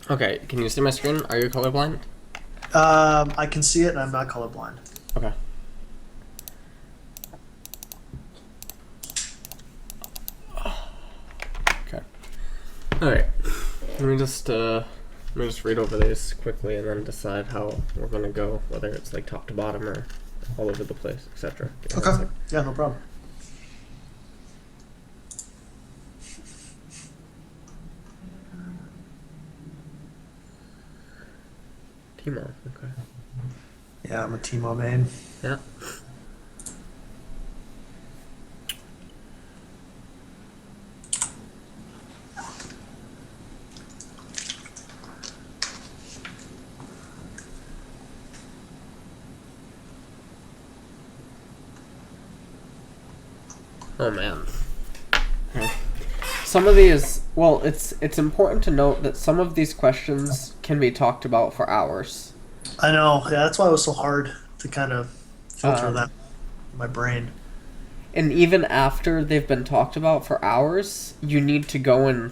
Okay, can you see my screen? Are you colorblind? I can see it, and I'm not colorblind. Okay. Okay. All right. Let me just read over these quickly and then decide how we're gonna go, whether it's like top to bottom or all over the place, etc. Okay. Yeah, no problem. Teemo. Okay. Yeah, I'm a Teemo main. Yeah. Oh man. Some of these, well, it's important to note that some of these questions can be talked about for hours. I know. Yeah, that's why it was so hard to kind of filter that in my brain. And even after they've been talked about for hours, you need to go and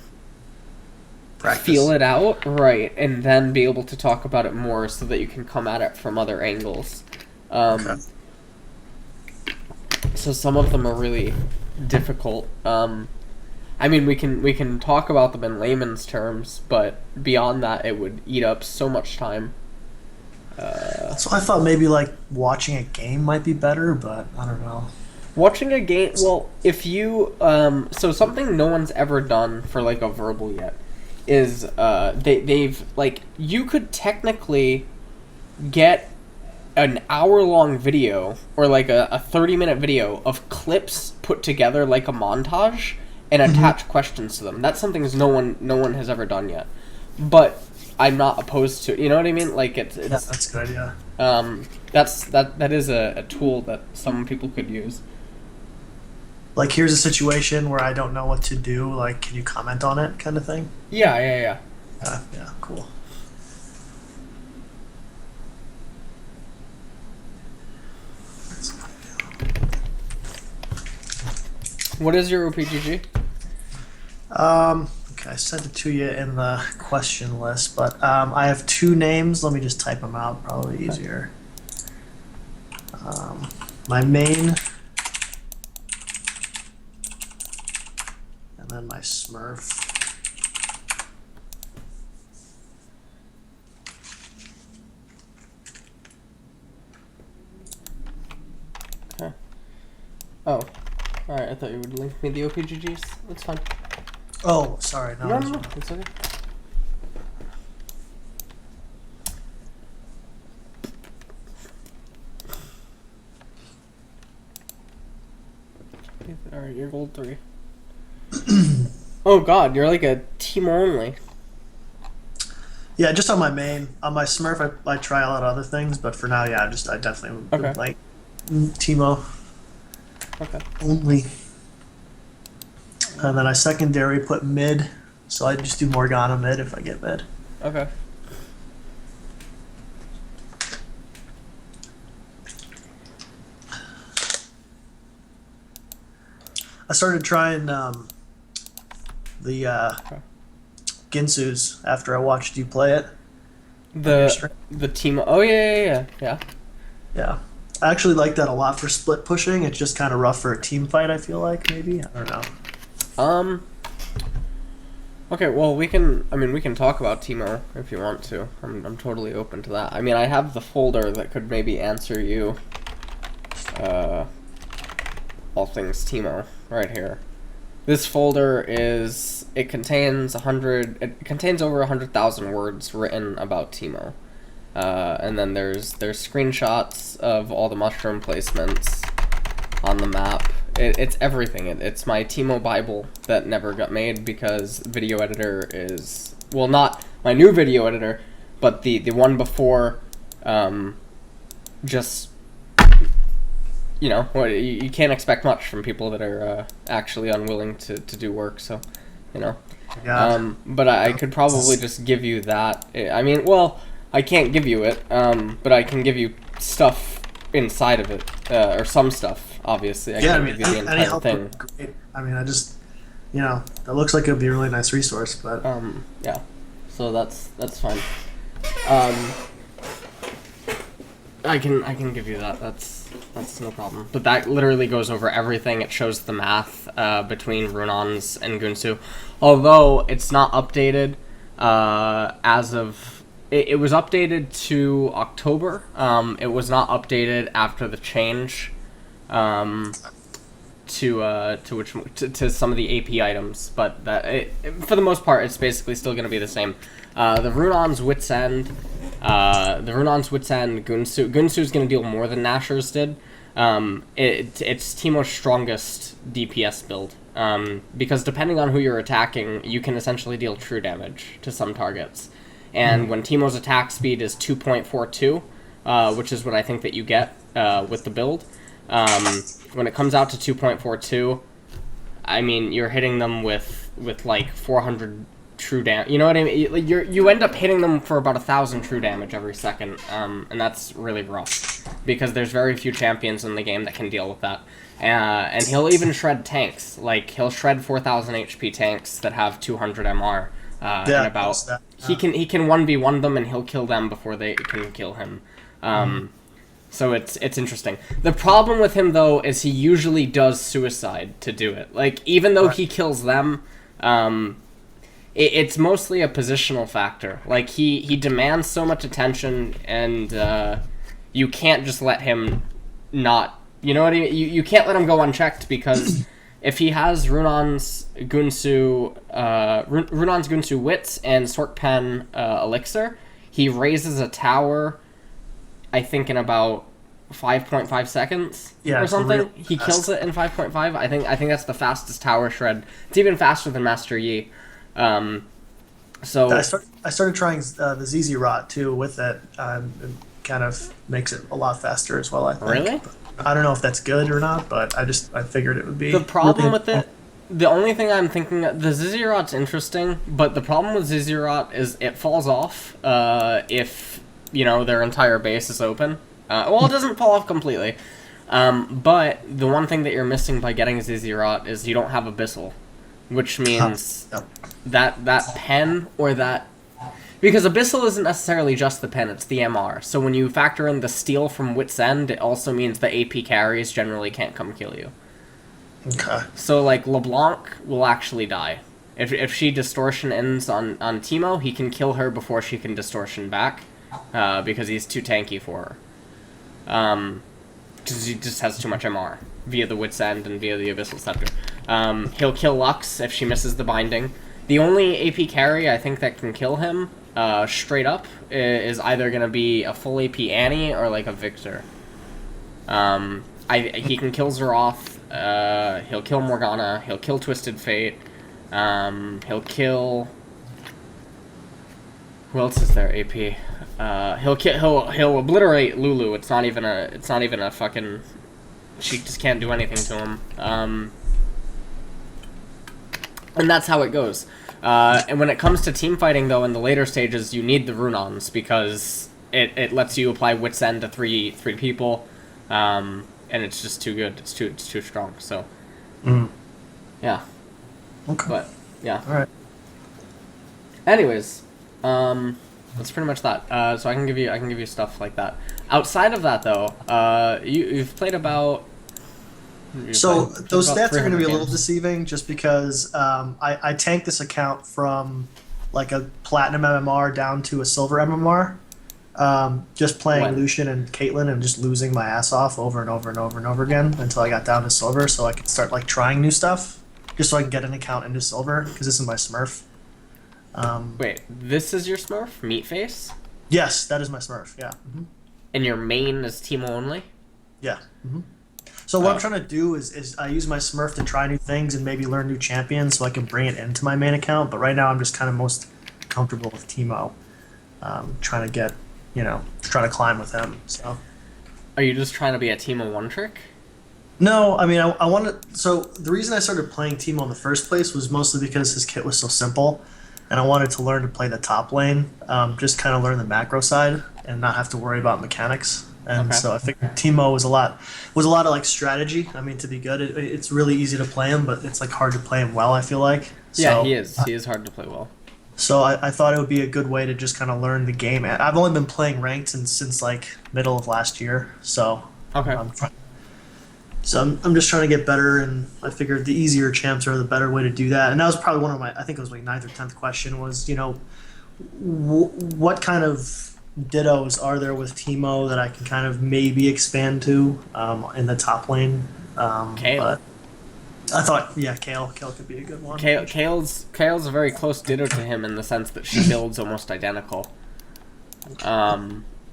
feel it out, right, and then be able to talk about it more so that you can come at it from other angles. Okay. So some of them are really difficult. I mean, we can talk about them in layman's terms, but beyond that, it would eat up so much time. So I thought maybe like watching a game might be better, but I don't know. Watching a game, well, if you so something no one's ever done for like a verbal yet is they've like you could technically get an hour-long video or like a 30-minute video of clips put together like a montage and attach questions to them. That's something no one has ever done yet. But I'm not opposed to, you know what I mean? Like it's Yeah, that's a good idea. that is a tool that some people could use. Like, here's a situation where I don't know what to do. Like, can you comment on it, kind of thing? Yeah. Yeah, cool. What is your OPGG? Okay, I sent it to you in the question list, but I have two names. Let me just type them out. Probably easier. My main, and then my Smurf. Okay. Oh. Alright, I thought you would link me the OPGGs. That's fine. Oh, sorry. No, No. It's okay. Alright, you're gold 3. Oh god, you're like a team only. Yeah, just on my main. On my Smurf, I try a lot of other things, but for now, yeah, I definitely would like Teemo Okay. only. And then I secondary put mid, so I just do Morgana mid if I get mid. Okay. I started trying the Ginsu's after I watched you play it. The team. Oh yeah. Yeah. I actually like that a lot for split pushing. It's just kind of rough for a team fight, I feel like, maybe. I don't know. Okay, well we can talk about Teemo if you want to. I'm totally open to that. I mean, I have the folder that could maybe answer you all things Teemo right here. This folder contains over 100,000 words written about Teemo. And then there's screenshots of all the mushroom placements on the map. It's everything. It's my Teemo Bible that never got made because video editor is, well, not my new video editor, but the one before, just, you know, you can't expect much from people that are actually unwilling to do work, so, you know. Yeah. But I could probably just give you that. I mean, well, I can't give you it, but I can give you stuff inside of it, or some stuff. Obviously, I can't give you the entire thing. Great. I mean, I just, that looks like it would be a really nice resource, but Yeah. so that's fine. Um, I can give you that. That's no problem. But that literally goes over everything. It shows the math between Runons and Gunsu, although it's not updated as of. It was updated to October. It was not updated after the change to some of the AP items, but for the most part, it's basically still going to be the same. The Runon's Wits End, Gunsu is going to deal more than Nashor's did. It's Teemo's strongest DPS build, because depending on who you're attacking, you can essentially deal true damage to some targets. And when Teemo's attack speed is 2.42, which is what I think that you get with the build, when it comes out to 2.42, I mean, you're hitting them with like 400 true damage. You know what I mean? You end up hitting them for about 1,000 true damage every second, and that's really rough because there's very few champions in the game that can deal with that. And he'll even shred tanks. Like, he'll shred 4,000 HP tanks that have 200 MR. And about he can 1v1 them and he'll kill them before they can kill him. So it's interesting. The problem with him though is he usually does suicide to do it. Like, even though he kills them, it's mostly a positional factor. Like, he demands so much attention, and you can't just let him not. You know what I mean? You can't let him go unchecked, because if he has Runon's Gunsu Wits and Sorkpen Elixir, he raises a tower, I think, in about 5.5 seconds or something. He kills it in 5.5. I think that's the fastest tower shred. It's even faster than Master Yi. So I started trying the Lsxyzcoaching too with it. It kind of makes it a lot faster as well, I think. Really? I don't know if that's good or not, but I figured it would be. The problem with it, the only thing I'm thinking, the Lsxyzcoaching's interesting, but the problem with Lsxyzcoaching is it falls off if, their entire base is open. Well, it doesn't fall off completely. But the one thing that you're missing by getting Lsxyzcoaching is you don't have Abyssal, which means that pen or that... Because Abyssal isn't necessarily just the pen, it's the MR. So when you factor in the steal from Wits End, it also means the AP carries generally can't come kill you. Okay. So, like, LeBlanc will actually die. If she distortion ends on Teemo, he can kill her before she can distortion back, because he's too tanky for her. Because he just has too much MR via the Wits End and via the Abyssal Scepter. He'll kill Lux if she misses the binding. The only AP carry I think that can kill him, straight up, is either going to be a full AP Annie or like a Victor. He can kill Zeroth, he'll kill Morgana, he'll kill Twisted Fate, he'll kill... Who else is there, AP? He'll obliterate Lulu. It's not even a fucking... She just can't do anything to him. And that's how it goes. And when it comes to team fighting, though, in the later stages, you need the Runons, because it lets you apply Wits End to three people, and it's just too good. It's too strong. So, yeah. Okay. But yeah. All right. Anyways, that's pretty much that. So I can give you stuff like that. Outside of that, though, you've played about. So those stats are going to be a little deceiving, just because I tanked this account from like a platinum MMR down to a silver MMR, just playing Lucian and Caitlyn and just losing my ass off over and over and over and over again until I got down to silver, so I could start like trying new stuff, just so I can get an account into silver, because this is my Smurf. Wait, this is your Smurf? Meatface? Yes, that is my Smurf. Yeah. And your main is Teemo only? Yeah. So what I'm trying to do is I use my Smurf to try new things and maybe learn new champions so I can bring it into my main account. But right now I'm just kind of most comfortable with Teemo, trying to get, trying to climb with him. So. Are you just trying to be a Teemo one trick? No, I mean I want to. So the reason I started playing Teemo in the first place was mostly because his kit was so simple, and I wanted to learn to play the top lane, just kind of learn the macro side and not have to worry about mechanics. And so I figured Teemo was a lot of like strategy. I mean, to be good, it's really easy to play him, but it's like hard to play him well, I feel like. Yeah, he is. He is hard to play well. So I thought it would be a good way to just kind of learn the game. I've only been playing ranked since like middle of last year, so Okay. I'm just trying to get better, and I figured the easier champs are the better way to do that. And that was probably one of my, I think it was like ninth or 10th question was, what kind of dittos are there with Teemo that I can kind of maybe expand to in the top lane? Kale. But I thought, yeah, Kale could be a good one. Kale's a very close ditto to him in the sense that she builds almost identical.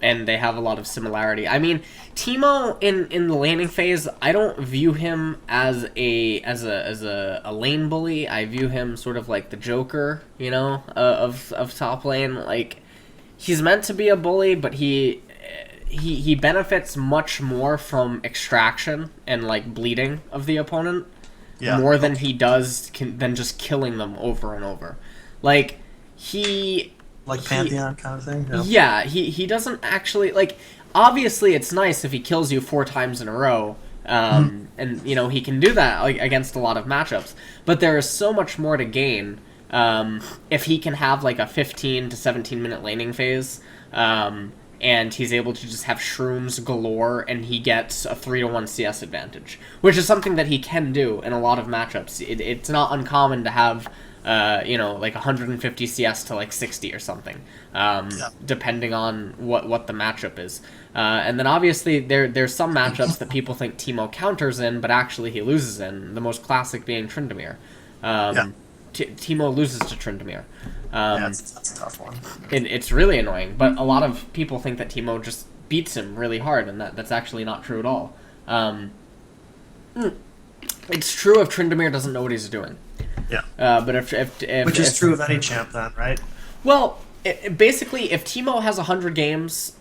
And they have a lot of similarity. I mean, Teemo in the laning phase, I don't view him as a lane bully. I view him sort of like the Joker, of top lane. Like, he's meant to be a bully, but he benefits much more from extraction and like bleeding of the opponent, more than he does than just killing them over and over. Like, Pantheon kind of thing? Yeah, he doesn't actually, like, obviously it's nice if he kills you 4 times in a row, and, he can do that against a lot of matchups, but there is so much more to gain if he can have, like, a 15 to 17 minute laning phase, and he's able to just have shrooms galore, and he gets a 3-1 CS advantage, which is something that he can do in a lot of matchups. It's not uncommon to have like 150 CS to like 60 or something, depending on what the matchup is. And then obviously there's some matchups that people think Teemo counters in, but actually he loses in, the most classic being Tryndamere. Teemo loses to Tryndamere. That's a tough one. It's really annoying, but a lot of people think that Teemo just beats him really hard, and that's actually not true at all. It's true if Tryndamere doesn't know what he's doing. Yeah. But if which is true of any champ then, right? Well, basically, if Teemo has 100 games,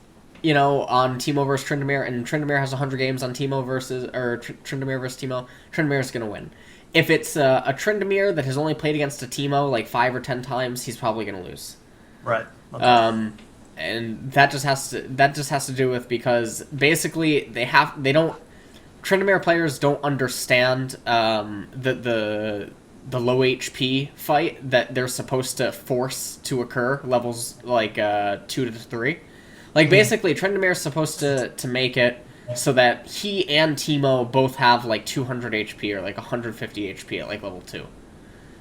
on Teemo versus Tryndamere, and Tryndamere has 100 games on Teemo Tryndamere versus Teemo, Tryndamere's gonna win. If it's a Tryndamere that has only played against a Teemo like 5 or 10 times, he's probably gonna lose. Right. Okay. And that just has to do with, because basically Tryndamere players don't understand the low HP fight that they're supposed to force to occur levels like 2 to 3. Like, basically, Tryndamere's supposed to make it so that he and Teemo both have like 200 HP or like 150 HP at like level 2.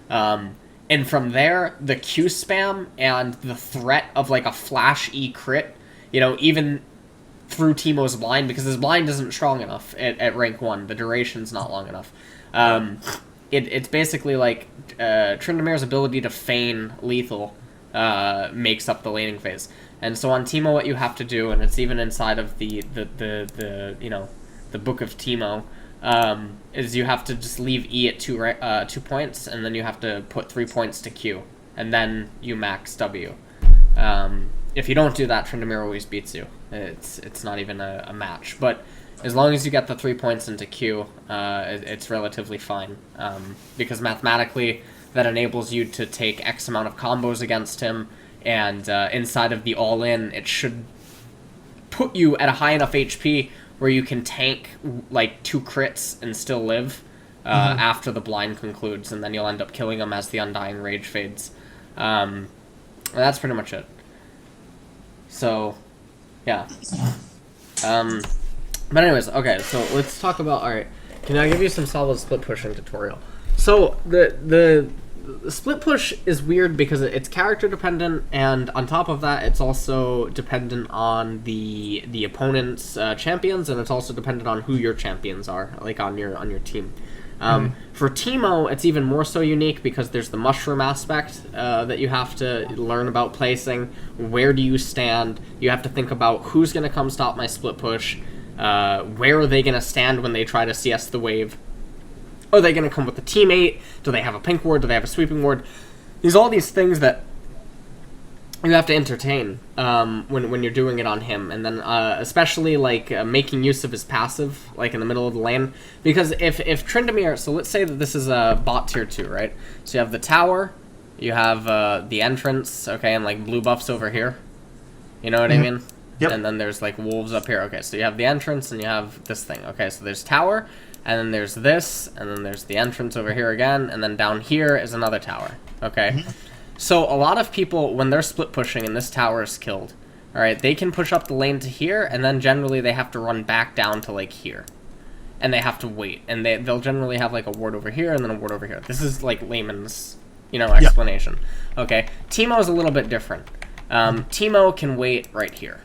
And from there, the Q spam and the threat of like a flash E crit, even through Teemo's blind, because his blind isn't strong enough at rank 1. The duration's not long enough. It's basically like Tryndamere's ability to feign lethal makes up the laning phase. And so on Teemo, what you have to do, and it's even inside of the book of Teemo, is you have to just leave E at 2 points, and then you have to put 3 points to Q, and then you max W. If you don't do that, Tryndamere always beats you. It's not even a match. But as long as you get the 3 points into Q, it's relatively fine. Because mathematically, that enables you to take X amount of combos against him, and inside of the all-in, it should put you at a high enough HP where you can tank like 2 crits and still live after the blind concludes, and then you'll end up killing him as the Undying Rage fades. And that's pretty much it. So, yeah. But anyways, okay, so let's talk about, alright, can I give you some solid split pushing tutorial? So, the split push is weird because it's character dependent, and on top of that, it's also dependent on the opponent's champions, and it's also dependent on who your champions are, like on your team. For Teemo, it's even more so unique because there's the mushroom aspect that you have to learn about placing. Where do you stand? You have to think about who's going to come stop my split push. Where are they going to stand when they try to CS the wave? Are they going to come with a teammate? Do they have a pink ward? Do they have a sweeping ward? There's all these things that you have to entertain when you're doing it on him, and then especially like making use of his passive, like in the middle of the lane. Because if Tryndamere, so let's say that this is a bot tier 2, right? So you have the tower, you have the entrance, okay, and like blue buffs over here. You know what I mean? Yep. And then there's like wolves up here. Okay, so you have the entrance and you have this thing. Okay, so there's tower, and then there's this, and then there's the entrance over here again, and then down here is another tower. Okay. So a lot of people, when they're split pushing and this tower is killed, all right, they can push up the lane to here, and then generally they have to run back down to like here, and they have to wait, and they'll generally have like a ward over here and then a ward over here. This is like layman's, explanation. Yep. Okay, Teemo is a little bit different. Teemo can wait right here.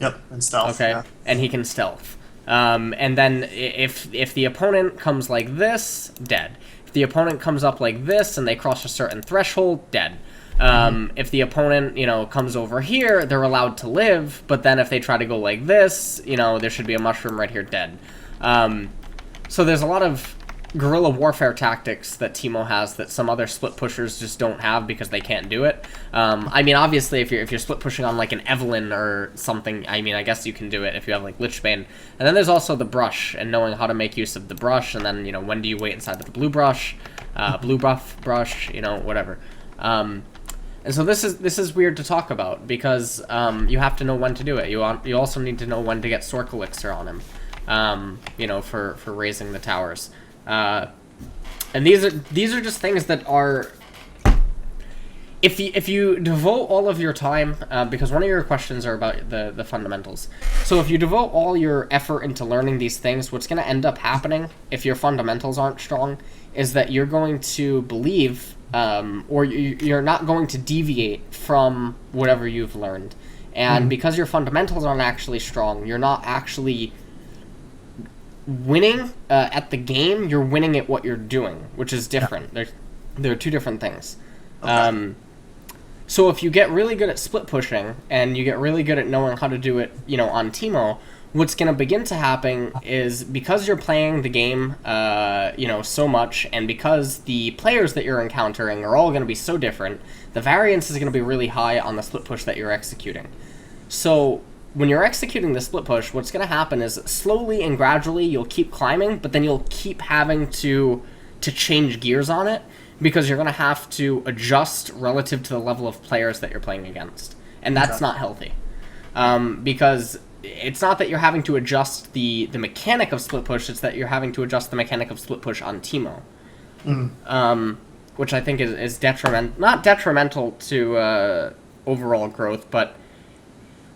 Yep, and stealth. Okay, yeah. And he can stealth. And then if the opponent comes like this, dead. If the opponent comes up like this and they cross a certain threshold, dead. If the opponent, comes over here, they're allowed to live, but then if they try to go like this, there should be a mushroom right here, dead. So there's a lot of guerrilla warfare tactics that Teemo has that some other split pushers just don't have because they can't do it. Obviously, if you're split pushing on like an Evelyn or something, I guess you can do it if you have like Lsxyzcoaching. And then there's also the brush and knowing how to make use of the brush, and then when do you wait inside of the blue brush, blue buff brush, whatever. And so this is weird to talk about because you have to know when to do it. You also need to know when to get Sorc Elixir on him, for raising the towers. And these are just things that are, if you devote all of your time, because one of your questions are about the fundamentals. So if you devote all your effort into learning these things, what's going to end up happening if your fundamentals aren't strong is that you're going to believe, or you're not going to deviate from whatever you've learned. And because your fundamentals aren't actually strong, you're not actually winning at the game. You're winning at what you're doing, which is different. Yeah. They're two different things. Okay. So if you get really good at split pushing and you get really good at knowing how to do it, on Teemo, what's going to begin to happen is because you're playing the game, so much, and because the players that you're encountering are all going to be so different, the variance is going to be really high on the split push that you're executing. So when you're executing the split push, what's going to happen is slowly and gradually you'll keep climbing, but then you'll keep having to change gears on it because you're going to have to adjust relative to the level of players that you're playing against. And that's not healthy. Because it's not that you're having to adjust the mechanic of split push, it's that you're having to adjust the mechanic of split push on Teemo. Which I think is not detrimental to overall growth, but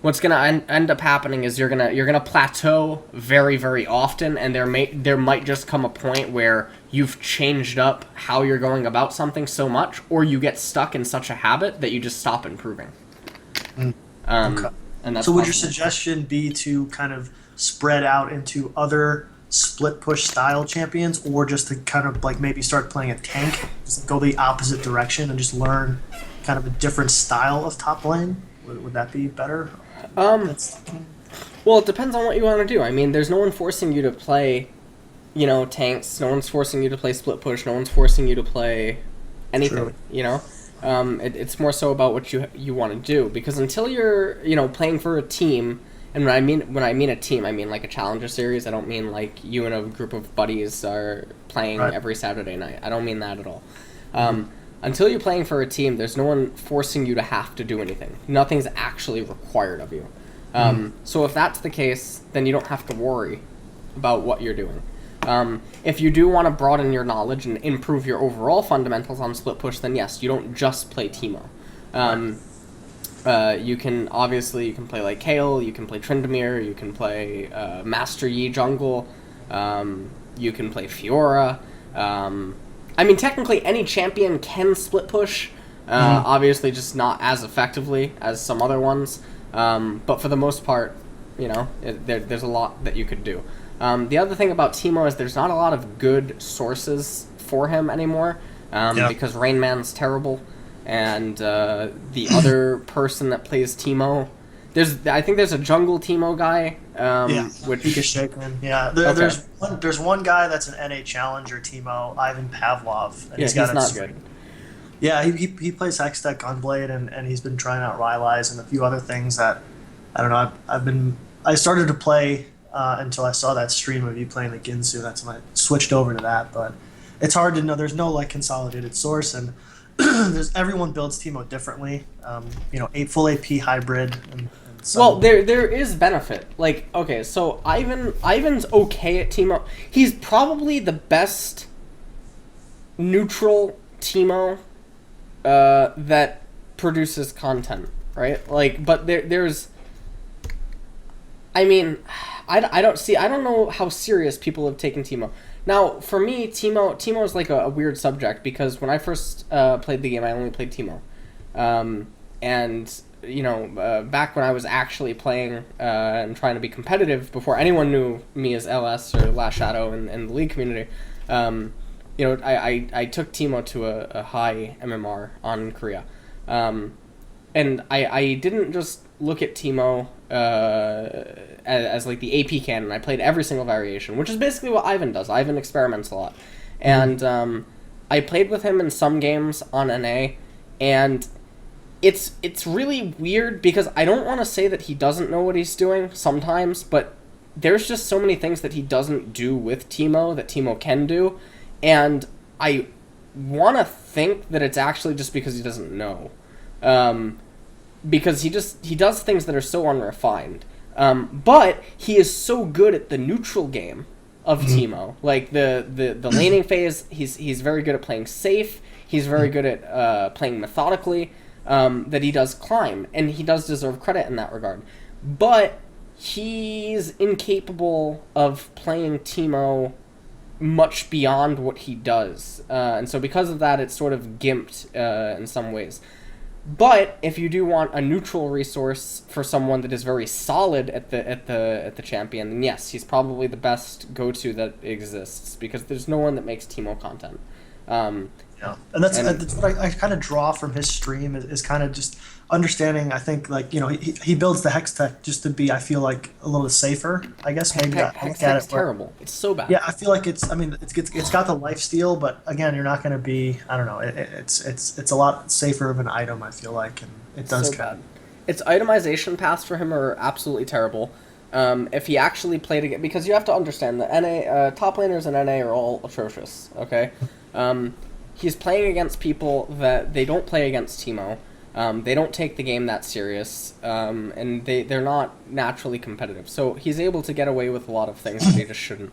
what's gonna end up happening is you're gonna plateau very, very often, and there might just come a point where you've changed up how you're going about something so much, or you get stuck in such a habit that you just stop improving. Okay. And that's so would your suggestion be to kind of spread out into other split push style champions, or just to kind of like maybe start playing a tank, just go the opposite direction and just learn kind of a different style of top lane? Would that be better? Well, it depends on what you want to do. There's no one forcing you to play, tanks. No one's forcing you to play split push. No one's forcing you to play anything. True. It's more so about what you want to do, because until you're playing for a team, and when I mean a team, I mean like a challenger series. I don't mean like you and a group of buddies are playing every Saturday night. I don't mean that at all. Until you're playing for a team, there's no one forcing you to have to do anything. Nothing's actually required of you. So if that's the case, then you don't have to worry about what you're doing. If you do want to broaden your knowledge and improve your overall fundamentals on split push, then yes, you don't just play Teemo. You can play like Kayle, you can play Tryndamere, you can play Master Yi jungle, you can play Fiora. Technically any champion can split push, obviously just not as effectively as some other ones, but for the most part, there's a lot that you could do. The other thing about Teemo is there's not a lot of good sources for him anymore, because Rain Man's terrible, and the other person that plays Teemo, I think there's a jungle Teemo guy, which there's one guy that's an NA challenger Teemo, Ivan Pavlov, and he's not good. Yeah, he plays Hextech Gunblade, and he's been trying out Rylai's and a few other things that I don't know. I started to play until I saw that stream of you playing the Ginsu. That's when I switched over to that. But it's hard to know. There's no like consolidated source, and everyone builds Teemo differently. Full AP hybrid. Well, there is benefit. Like, okay, so Ivan's okay at Teemo. He's probably the best neutral Teemo that produces content, right? Like, but there's, I mean, I don't know how serious people have taken Teemo. Now, for me, Teemo is like a weird subject, because when I first played the game, I only played Teemo. And, you know, back when I was actually playing and trying to be competitive, before anyone knew me as LS or Last Shadow in the League community, you know, I took Teemo to a high MMR on Korea. And I didn't just look at Teemo as like the AP canon. I played every single variation, which is basically what Ivan does. Ivan experiments a lot. And I played with him in some games on NA, and it's really weird, because I don't want to say that he doesn't know what he's doing sometimes, but there's just so many things that he doesn't do with Teemo that Teemo can do, and I want to think that it's actually just because he doesn't know. Because he does things that are so unrefined. But he is so good at the neutral game of Teemo. Like the laning phase, he's very good at playing safe. He's very good at playing methodically. That he does climb, and he does deserve credit in that regard. But he's incapable of playing Teemo much beyond what he does. And so because of that, it's sort of gimped in some ways. But if you do want a neutral resource for someone that is very solid at the champion, then yes, he's probably the best go-to that exists, because there's no one that makes Teemo content. Yeah, and that's what I kind of draw from his stream is kind of just understanding. I think, like, you know, he builds the Hex Tech just to be, I feel like, a little safer, I guess. Maybe Hex Tech's terrible. It's so bad. Yeah, I feel like it's got the lifesteal, but again, you're not going to be, I don't know, it's a lot safer of an item, I feel like, and it does so bad. Its itemization paths for him are absolutely terrible. If he actually played again, because you have to understand that NA top laners in NA are all atrocious. Okay. He's playing against people that they don't play against Teemo. They don't take the game that serious, and they're not naturally competitive. So he's able to get away with a lot of things that he just shouldn't.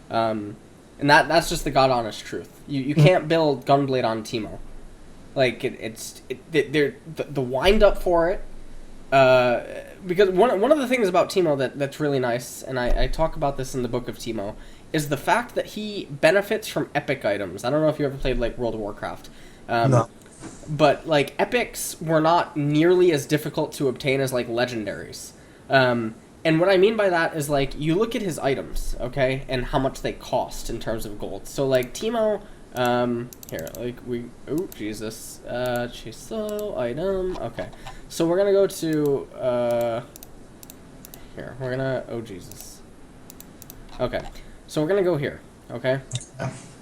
And that's just the god honest truth. You can't build Gunblade on Teemo. Like the wind up for it. Because one of the things about Teemo that's really nice, and I talk about this in the book of Teemo, is the fact that he benefits from epic items. I don't know if you ever played like World of Warcraft. No. But like epics were not nearly as difficult to obtain as like legendaries. And what I mean by that is, like, you look at his items, okay, and how much they cost in terms of gold. So like Teemo, here, like oh Jesus, Chiso item. Okay, so we're gonna go to here. We're gonna oh Jesus. Okay. So we're gonna go here, okay?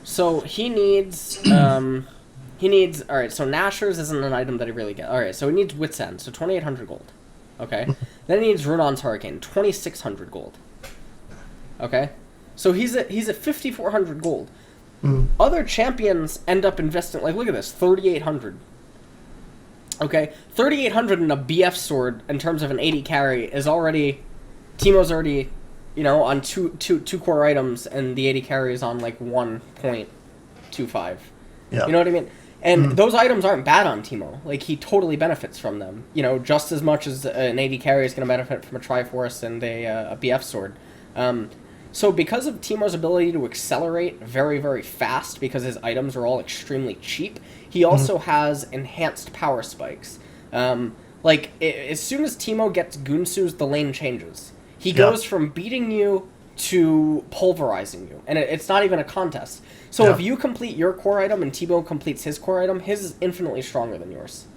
So he needs, alright, so Nashor's isn't an item that he really gets. Alright, so he needs Wit's End, so 2,800 gold, okay? Then he needs Runon's Hurricane, 2,600 gold, okay? So he's at 5,400 gold. Other champions end up investing, like, look at this, 3,800. Okay, 3,800 in a BF sword in terms of an 80 carry is already, Teemo's already, you know, on two core items, and the 80 carry is on like 1.25. Yeah. You know what I mean? And those items aren't bad on Teemo. Like, he totally benefits from them. You know, just as much as an 80 carry is going to benefit from a Triforce and a BF sword. So because of Teemo's ability to accelerate very, very fast, because his items are all extremely cheap, he also has enhanced power spikes. As soon as Teemo gets Gunsu's, the lane changes. He goes from beating you to pulverizing you, and it's not even a contest. So if you complete your core item and Teemo completes his core item, his is infinitely stronger than yours.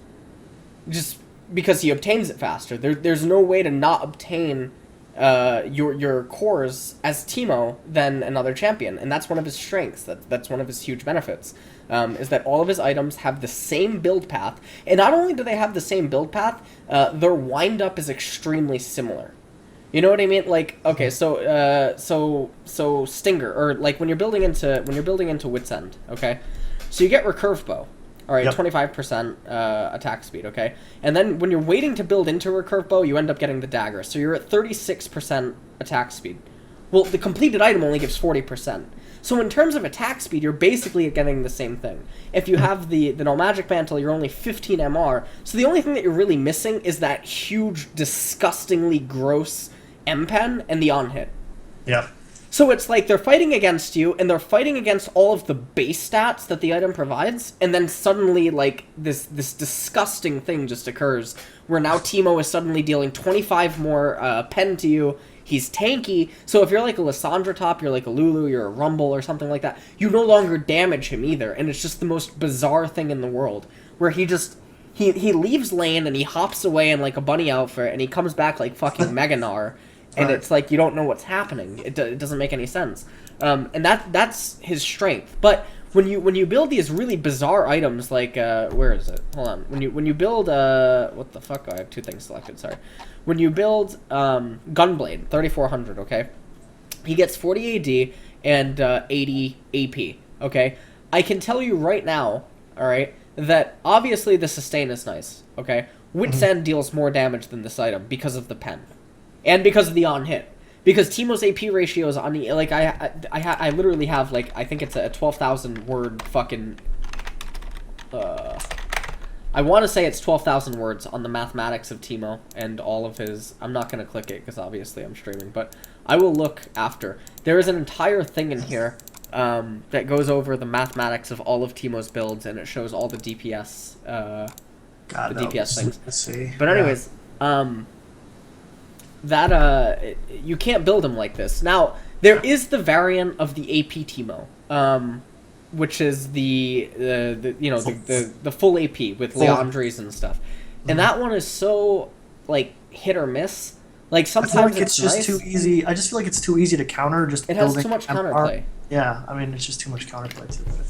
Just because he obtains it faster. There's no way to not obtain your cores as Teemo than another champion, and that's one of his strengths. That's one of his huge benefits, is that all of his items have the same build path, and not only do they have the same build path, their wind up is extremely similar. You know what I mean? Like, okay, so Stinger, or like when you're building into Wit's End, okay? So you get Recurve Bow, all right, 25% attack speed, okay? And then when you're waiting to build into Recurve Bow, you end up getting the Dagger, so you're at 36% attack speed. Well, the completed item only gives 40%. So in terms of attack speed, you're basically getting the same thing. If you have the no magic mantle, you're only 15 MR. So the only thing that you're really missing is that huge, disgustingly gross M-pen and the on-hit. Yep. So it's like they're fighting against you, and they're fighting against all of the base stats that the item provides, and then suddenly, like, this disgusting thing just occurs, where now Teemo is suddenly dealing 25 more pen to you. He's tanky, so if you're like a Lysandra top, you're like a Lulu, you're a Rumble or something like that, you no longer damage him either, and it's just the most bizarre thing in the world, where he just... He leaves lane, and he hops away in, like, a bunny outfit, and he comes back like fucking Meganar. And it's like, you don't know what's happening. It doesn't make any sense. And that's his strength. But when you build these really bizarre items, like, where is it? Hold on. When you build, what the fuck? Oh, I have two things selected, sorry. When you build Gunblade, 3400, okay? He gets 40 AD and 80 AP, okay? I can tell you right now, alright, that obviously the sustain is nice, okay? Wit's End deals more damage than this item because of the pen. And because of the on-hit. Because Teemo's AP ratio is on the... Like, I literally have, like, I think it's a 12,000 word fucking... I want to say it's 12,000 words on the mathematics of Teemo and all of his... I'm not going to click it because obviously I'm streaming, but I will look after. There is an entire thing in here that goes over the mathematics of all of Teemo's builds, and it shows all the DPS, God, the DPS things. Let's see. But anyways, you can't build him like this. Now, there is the variant of the AP Teemo, which is the full AP with Leandries and stuff. And that one is so, like, hit or miss. Like, sometimes I feel like it's just nice. too easy. I just feel like it's too easy to counter. Just it has too much counterplay. Yeah, I mean, it's just too much counterplay to it.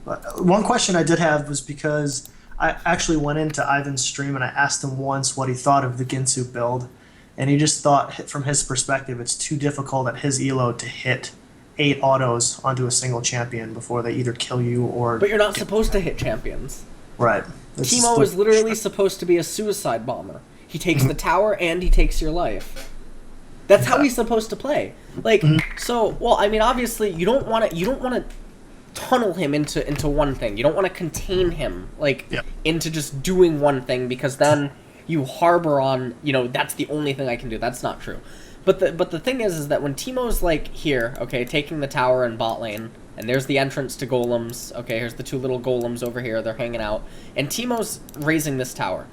But one question I did have was because I actually went into Ivan's stream and I asked him once what he thought of the Ginsu build. And he just thought, from his perspective, it's too difficult at his elo to hit 8 autos onto a single champion before they either kill you or... But you're not supposed to hit champions. Right. Teemo is literally supposed to be a suicide bomber. He takes the tower and he takes your life. That's how he's supposed to play. Like, so, well, I mean, obviously, you don't want to tunnel him into one thing. You don't want to contain him, like, into just doing one thing, because then you harbor on, that's the only thing I can do. That's not true. But the thing is that when Teemo's, like, here, okay, taking the tower in bot lane, and there's the entrance to golems, okay, here's the 2 little golems over here, they're hanging out, and Teemo's raising this tower.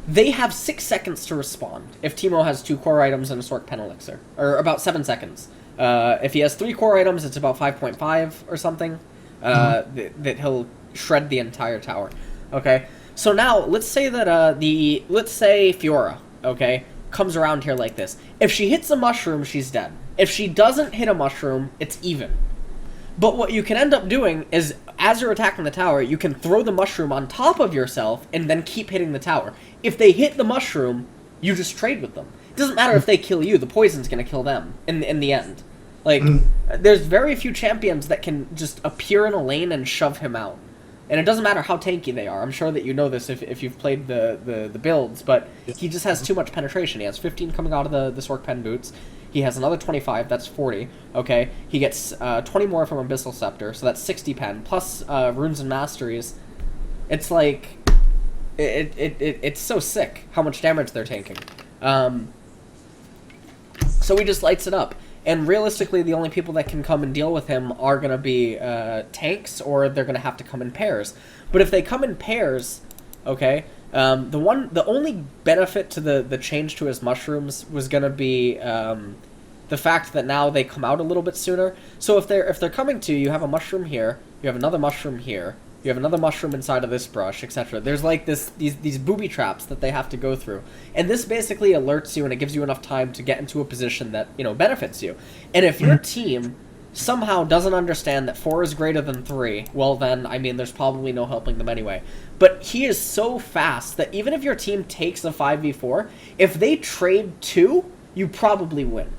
They have 6 seconds to respond if Teemo has 2 core items and a Sork Pen Elixir, or about 7 seconds. If he has 3 core items, it's about 5.5 or something, that he'll shred the entire tower, okay? So now, let's say that, let's say Fiora, okay, comes around here like this. If she hits a mushroom, she's dead. If she doesn't hit a mushroom, it's even. But what you can end up doing is, as you're attacking the tower, you can throw the mushroom on top of yourself and then keep hitting the tower. If they hit the mushroom, you just trade with them. It doesn't matter if they kill you, the poison's going to kill them in the end. Like, there's very few champions that can just appear in a lane and shove him out. And it doesn't matter how tanky they are. I'm sure that you know this if you've played the builds, but he just has too much penetration. He has 15 coming out of the Sork Pen boots. He has another 25, that's 40, okay? He gets 20 more from Abyssal Scepter, so that's 60 pen, plus Runes and Masteries. It's like, it's so sick how much damage they're taking. So he just lights it up. And realistically, the only people that can come and deal with him are going to be tanks, or they're going to have to come in pairs. But if they come in pairs, okay, the only benefit to the change to his mushrooms was going to be the fact that now they come out a little bit sooner. So if they're coming to you, you have a mushroom here, you have another mushroom here, you have another mushroom inside of this brush, etc. There's like these booby traps that they have to go through. And this basically alerts you, and it gives you enough time to get into a position that, benefits you. And if your team somehow doesn't understand that 4 is greater than 3, well then, I mean, there's probably no helping them anyway. But he is so fast that even if your team takes a 5v4, if they trade 2, you probably win.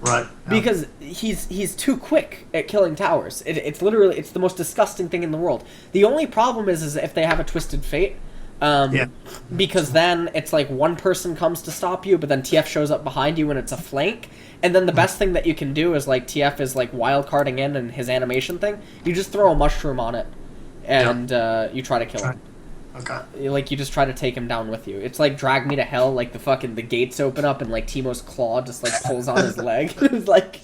Right. Because he's too quick at killing towers. It's literally, it's the most disgusting thing in the world. The only problem is if they have a Twisted Fate, Yeah. Because then it's like one person comes to stop you, but then TF shows up behind you and it's a flank. And then the best thing that you can do is like TF is like wild carding in and his animation thing. You just throw a mushroom on it, and you try to kill him. Okay. Like you just try to take him down with you. It's like Drag Me to Hell. Like the gates open up and like Teemo's claw just like pulls on his leg. It's like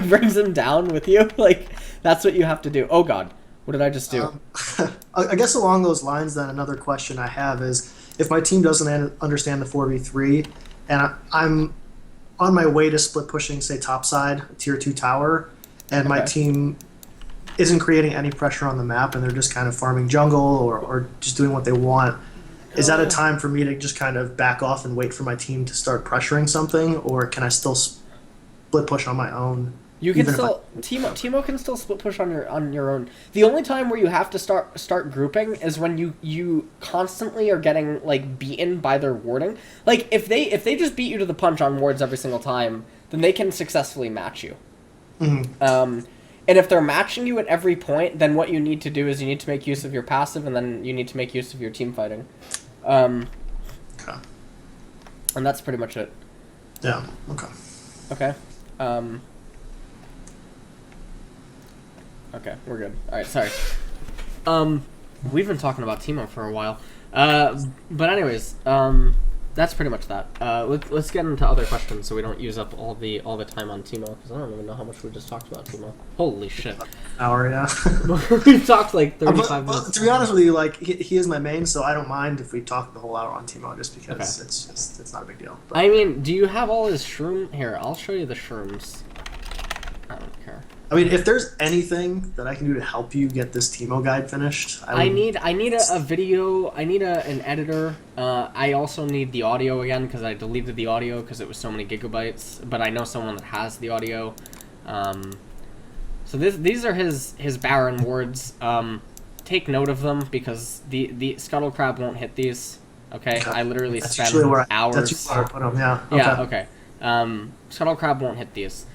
brings him down with you. Like that's what you have to do. Oh God. What did I just do? I guess along those lines, then another question I have is, if my team doesn't understand the 4v3, and I'm on my way to split pushing, say topside, tier 2 tower, and my team isn't creating any pressure on the map, and they're just kind of farming jungle or just doing what they want, is that a time for me to just kind of back off and wait for my team to start pressuring something, or can I still split push on my own? You can still Teemo can still split push on your own. The only time where you have to start grouping is when you constantly are getting like beaten by their warding. Like if they just beat you to the punch on wards every single time, then they can successfully match you. Mm-hmm. And if they're matching you at every point, then what you need to do is you need to make use of your passive, and then you need to make use of your team fighting. And that's pretty much it. Yeah. Okay. Okay. Okay, we're good. Alright, sorry. We've been talking about Teemo for a while. But anyways, that's pretty much that. Let's get into other questions so we don't use up all the time on Teemo, because I don't even know how much we just talked about Teemo. Holy shit. Hour, yeah. We've talked like 35 minutes. But to be honest with you, like he is my main, so I don't mind if we talk the whole hour on Teemo, just because it's not a big deal. But. I mean, do you have all his shroom? Here, I'll show you the shrooms. I don't care. I mean, if there's anything that I can do to help you get this Teemo guide finished, I need a video. I need an editor. I also need the audio again because I deleted the audio because it was so many gigabytes. But I know someone that has the audio. So these are his Baron wards. Take note of them because the Scuttle Crab won't hit these. Okay, I literally spent hours. That's where I put them. Yeah. Yeah. Okay. Scuttle Crab won't hit these.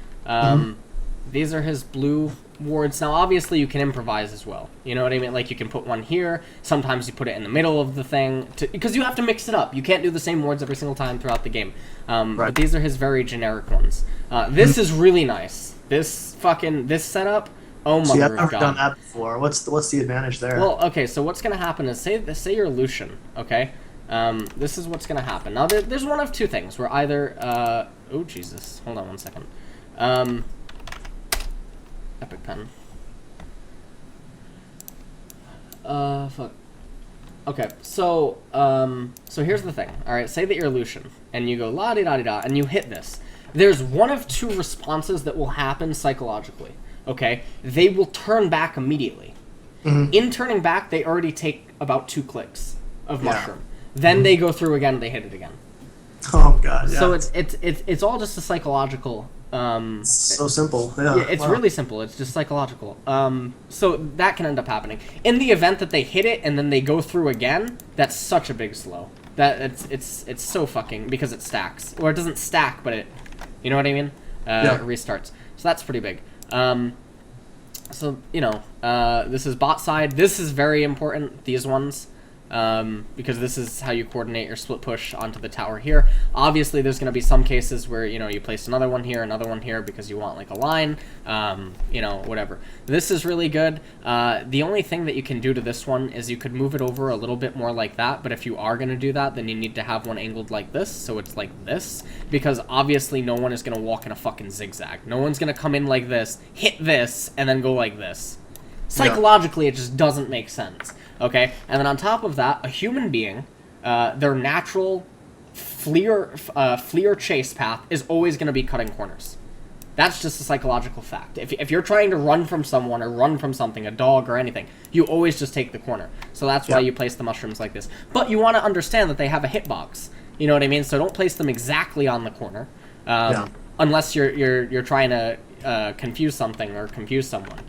These are his blue wards. Now, obviously, you can improvise as well. You know what I mean? Like, you can put one here. Sometimes you put it in the middle of the thing. Because you have to mix it up. You can't do the same wards every single time throughout the game. But these are his very generic ones. This is really nice. This setup, oh my god. I've never done that before. What's the advantage there? Well, okay, so what's going to happen is, say you're Lucian, okay? This is what's going to happen. Now, there's one of two things. Where either... oh, Jesus. Hold on one second. Epic pen. Fuck. Okay, so here's the thing. Alright, say that you're Lucian, and you go la-di-da-di-da, and you hit this. There's one of two responses that will happen psychologically, okay? They will turn back immediately. In turning back, they already take about 2 clicks of mushroom. Then they go through again, they hit it again. Oh, God, yeah. So it's all just a psychological... so simple. Yeah, it's really simple. It's just psychological. So that can end up happening. In the event that they hit it and then they go through again, that's such a big slow. That it's so fucking because it stacks. Or it doesn't stack, but it, you know what I mean? It restarts. So that's pretty big. So, you know, this is bot side. This is very important, these ones. Because this is how you coordinate your split push onto the tower here. Obviously, there's going to be some cases where, you know, you place another one here because you want, like, a line, you know, whatever. This is really good. The only thing that you can do to this one is you could move it over a little bit more like that, but if you are going to do that, then you need to have one angled like this, so it's like this, because obviously no one is going to walk in a fucking zigzag. No one's going to come in like this, hit this, and then go like this. Psychologically, it just doesn't make sense. Okay, and then on top of that, a human being, their natural fleer chase path is always going to be cutting corners. That's just a psychological fact. If you're trying to run from someone or run from something, a dog or anything, you always just take the corner. So that's why you place the mushrooms like this. But you want to understand that they have a hitbox. You know what I mean? So don't place them exactly on the corner, unless you're trying to confuse something or confuse someone.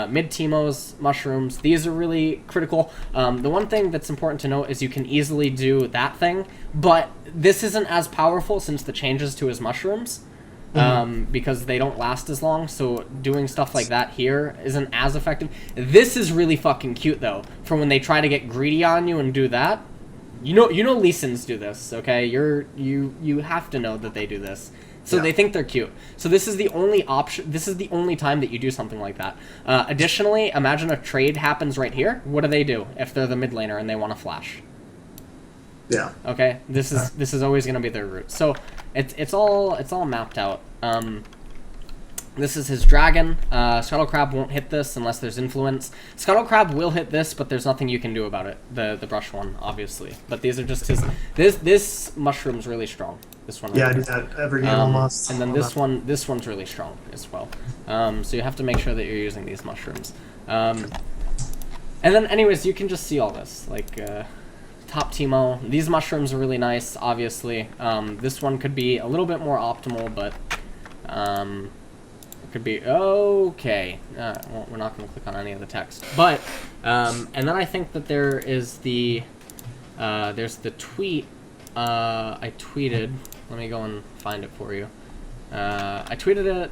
Mid Teemo's mushrooms, these are really critical. The one thing that's important to note is you can easily do that thing, but this isn't as powerful since the changes to his mushrooms, because they don't last as long, so doing stuff like that here isn't as effective. This is really fucking cute, though, for when they try to get greedy on you and do that. You know Lsxyzcoaching do this, okay? You have to know that they do this. So they think they're cute. So this is the only option. This is the only time that you do something like that. Additionally, imagine a trade happens right here. What do they do if they're the mid laner and they want to flash? Yeah. Okay. This is always going to be their route. So it's all mapped out. This is his dragon. Scuttlecrab won't hit this unless there's influence. Scuttlecrab will hit this, but there's nothing you can do about it. The brush one, obviously. But these are just his. This mushroom's really strong. This one. Yeah, I do that every game almost. And then this one's really strong as well. So you have to make sure that you're using these mushrooms. And then, anyways, you can just see all this. Like, top Teemo. These mushrooms are really nice, obviously. This one could be a little bit more optimal, but it could be okay. Well, we're not going to click on any of the text. But, and then I think that there is there's the tweet. I tweeted. Let me go and find it for you. I tweeted it.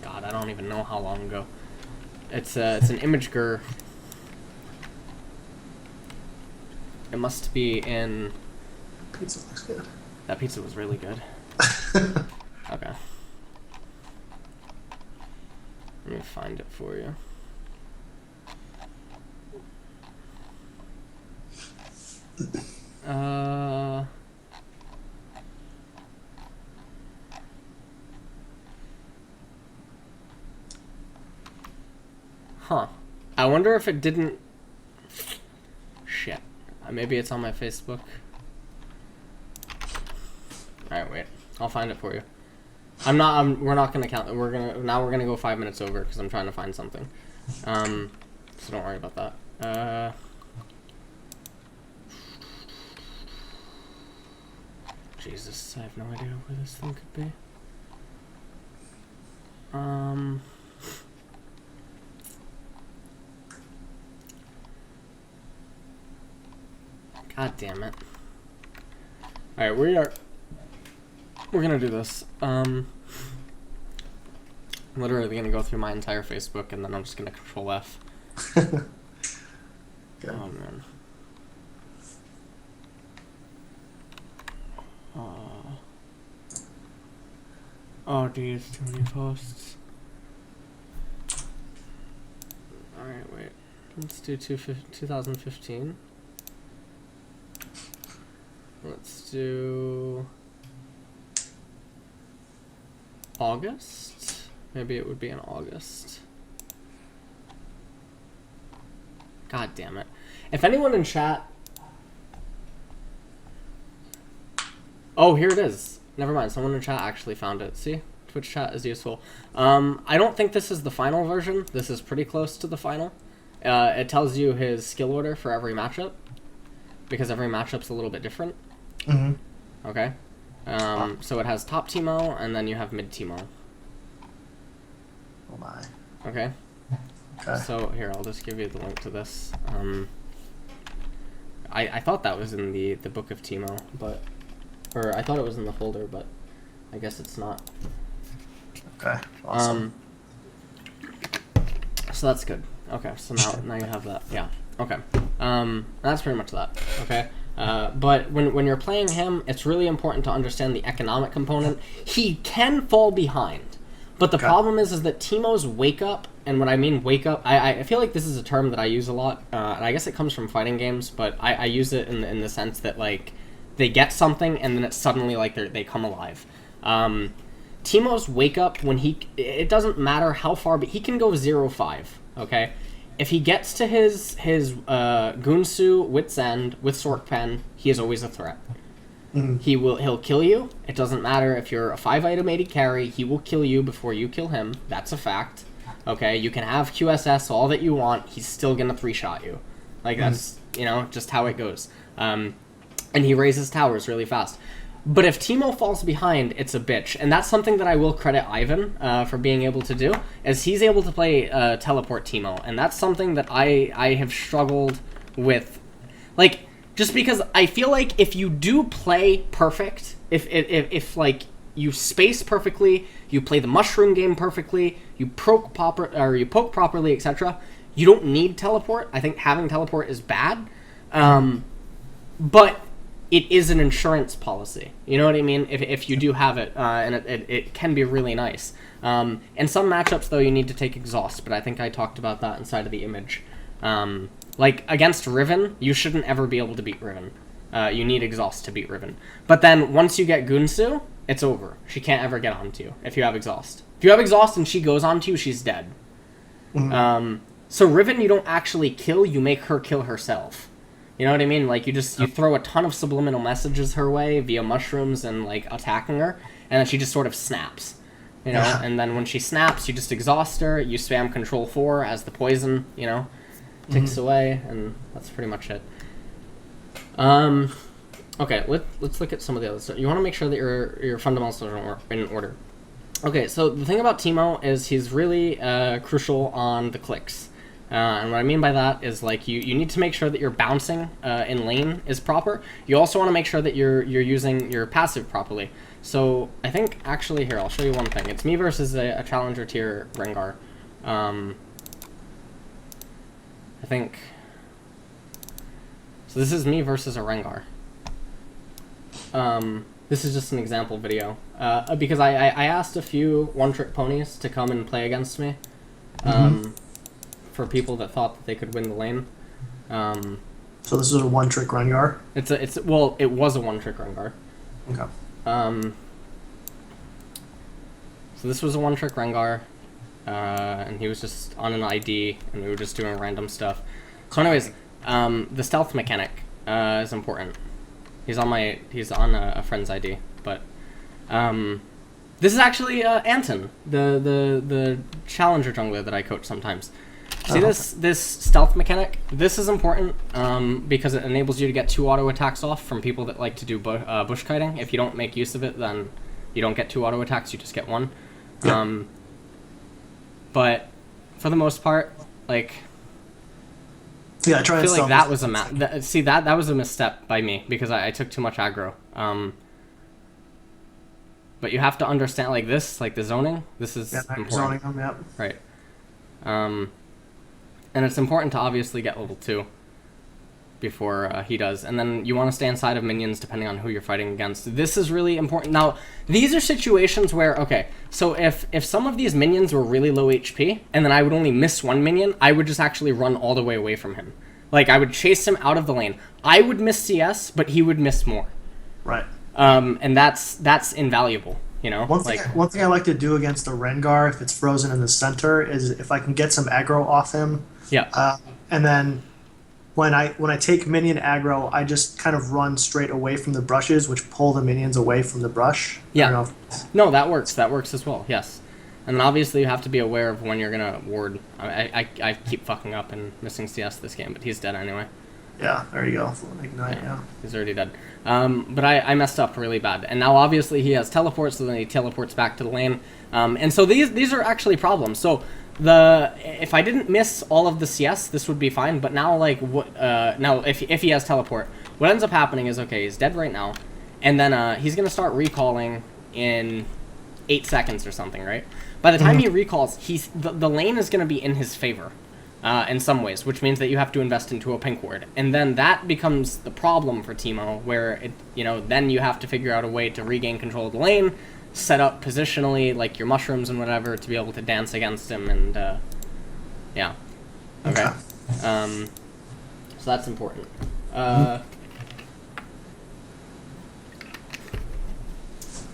God, I don't even know how long ago. It's an imgur. It must be in. Pizza looks good. That pizza was really good. Okay. Let me find it for you. Huh. I wonder if it didn't... Shit. Maybe it's on my Facebook. Alright, wait. I'll find it for you. We're not gonna count. We're gonna go 5 minutes over because I'm trying to find something. So don't worry about that. Jesus, I have no idea where this thing could be. God damn it. Alright, we're gonna do this. I'm literally gonna go through my entire Facebook and then I'm just gonna Control F. Okay. Oh man. Oh geez, too many posts. Alright, wait. Let's do 2015. Let's do August. Maybe it would be in August. God damn it. If anyone in chat... Oh, here it is. Never mind. Someone in chat actually found it. See? Twitch chat is useful. I don't think this is the final version. This is pretty close to the final. It tells you his skill order for every matchup. Because every matchup's a little bit different. Mm-hmm. Okay. So it has top Teemo, and then you have mid Teemo. Oh my. Okay. Okay. So here, I'll just give you the link to this. I thought that was in the book of Teemo, but... Or I thought it was in the folder, but I guess it's not. Okay. Awesome. So that's good. Okay, so now you have that. Yeah. Okay. That's pretty much that. Okay. But when you're playing him, it's really important to understand the economic component. He can fall behind, but the problem is that Teemo's wake up, and when I mean wake up, I feel like this is a term that I use a lot, and I guess it comes from fighting games, but I use it in the sense that, like, they get something and then it's suddenly like they come alive. Teemo's wake up, it doesn't matter how far, but he can go 0-5. Okay, if he gets to his Gunsu Wit's End with Sork Pen, he is always a threat. Mm-hmm. He'll kill you. It doesn't matter if you're a 5-item AD carry. He will kill you before you kill him. That's a fact. Okay, you can have QSS all that you want. He's still gonna 3-shot you. Like, that's just how it goes. And he raises towers really fast. But if Teemo falls behind, it's a bitch. And that's something that I will credit Ivan for being able to do, is he's able to play teleport Teemo. And that's something that I have struggled with. Like, just because I feel like if you do play perfect, if like, you space perfectly, you play the mushroom game perfectly, you poke properly, etc., you don't need teleport. I think having teleport is bad. But it is an insurance policy. You know what I mean? If you do have it, and it can be really nice. In some matchups, though, you need to take exhaust, but I think I talked about that inside of the image. Like, against Riven, you shouldn't ever be able to beat Riven. You need exhaust to beat Riven. But then, once you get Gunsu, it's over. She can't ever get onto you if you have exhaust. If you have exhaust and she goes onto you, she's dead. So Riven, you don't actually kill, you make her kill herself. You know what I mean? Like, you throw a ton of subliminal messages her way via mushrooms and, like, attacking her, and then she just sort of snaps. You know? And then when she snaps, you just exhaust her, you spam Control 4 as the poison, you know, ticks away, and that's pretty much it. Okay, let's look at some of the other stuff. You want to make sure that your fundamentals are in order. Okay, so the thing about Teemo is he's really crucial on the clicks. And what I mean by that is, like, you need to make sure that your bouncing in lane is proper. You also want to make sure that you're using your passive properly. So I think, actually, here, I'll show you one thing. It's me versus a challenger tier Rengar. I think... So this is me versus a Rengar. This is just an example video. Because I asked a few one-trick ponies to come and play against me. For people that thought that they could win the lane. So this is a one-trick Rengar? Well, it was a one-trick Rengar. Okay. So this was a one-trick Rengar, and he was just on an ID, and we were just doing random stuff. So anyways, the stealth mechanic is important. He's on a friend's ID, but this is actually Anton, the challenger jungler that I coach sometimes. See this stealth mechanic? This is important because it enables you to get 2 auto attacks off from people that like to do bush kiting. If you don't make use of it, then you don't get 2 auto attacks, you just get 1. Yep. But for the most part, like, yeah, I feel like that was that was a misstep by me because I took too much aggro. But you have to understand, like, this, like the zoning. This is important. Zoning them, yep. Right. And it's important to obviously get level 2 before he does. And then you want to stay inside of minions depending on who you're fighting against. This is really important. Now, these are situations where, okay, so if some of these minions were really low HP, and then I would only miss 1 minion, I would just actually run all the way away from him. Like, I would chase him out of the lane. I would miss CS, but he would miss more. Right. And that's invaluable. You know, one thing I like to do against a Rengar, if it's frozen in the center, is if I can get some aggro off him. Yeah. And then when I take minion aggro, I just kind of run straight away from the brushes, which pull the minions away from the brush. Yeah. No, that works. That works as well. Yes. And then obviously you have to be aware of when you're gonna ward. I keep fucking up and missing CS this game, but he's dead anyway. Yeah, there you go. Ignite, yeah. He's already dead. But I messed up really bad. And now obviously he has teleport, so then he teleports back to the lane. And so these are actually problems. So if I didn't miss all of the CS, this would be fine. But now, like, now if he has teleport, what ends up happening is, okay, he's dead right now. And then he's going to start recalling in 8 seconds or something, right? By the time he recalls, the lane is going to be in his favor. In some ways, which means that you have to invest into a pink ward. And then that becomes the problem for Teemo, where, then you have to figure out a way to regain control of the lane, set up positionally, like your mushrooms and whatever, to be able to dance against him, and, yeah. Okay. So that's important.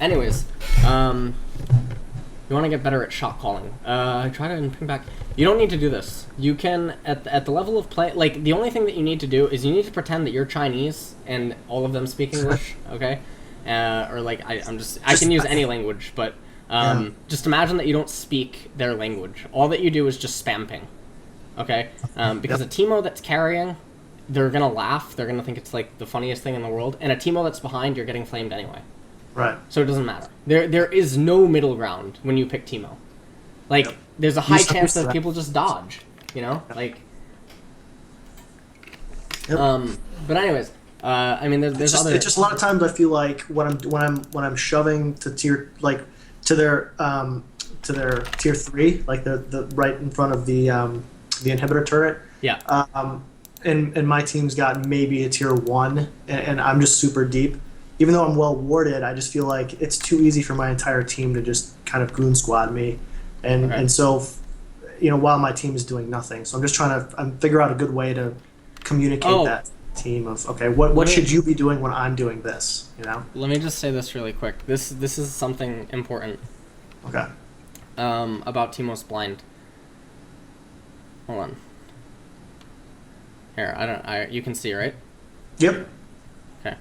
Anyways, you want to get better at shot calling. Try to bring back... You don't need to do this. You can, at the level of play... Like, the only thing that you need to do is you need to pretend that you're Chinese and all of them speak English, okay? Or, like, I can use any language, but just imagine that you don't speak their language. All that you do is just spam ping, okay? Because a Teemo that's carrying, they're going to laugh. They're going to think it's, like, the funniest thing in the world. And a Teemo that's behind, you're getting flamed anyway. Right. So it doesn't matter. There is no middle ground when you pick Teemo. Like, there's a high chance that people just dodge, you know? Like, but anyways, I mean, there's other... It's just a lot of times I feel like when I'm shoving to their tier 3, like the right in front of the inhibitor turret. Yeah. and my team's got maybe a tier 1, and I'm just super deep. Even though I'm well warded, I just feel like it's too easy for my entire team to just kind of goon squad me, and so, while my team is doing nothing. So I'm just trying to figure out a good way to communicate that team of, okay, what should you be doing when I'm doing this, Let me just say this really quick. This is something important. Okay. About Teemo's blind. Hold on. Here, you can see, right? Yep. Okay.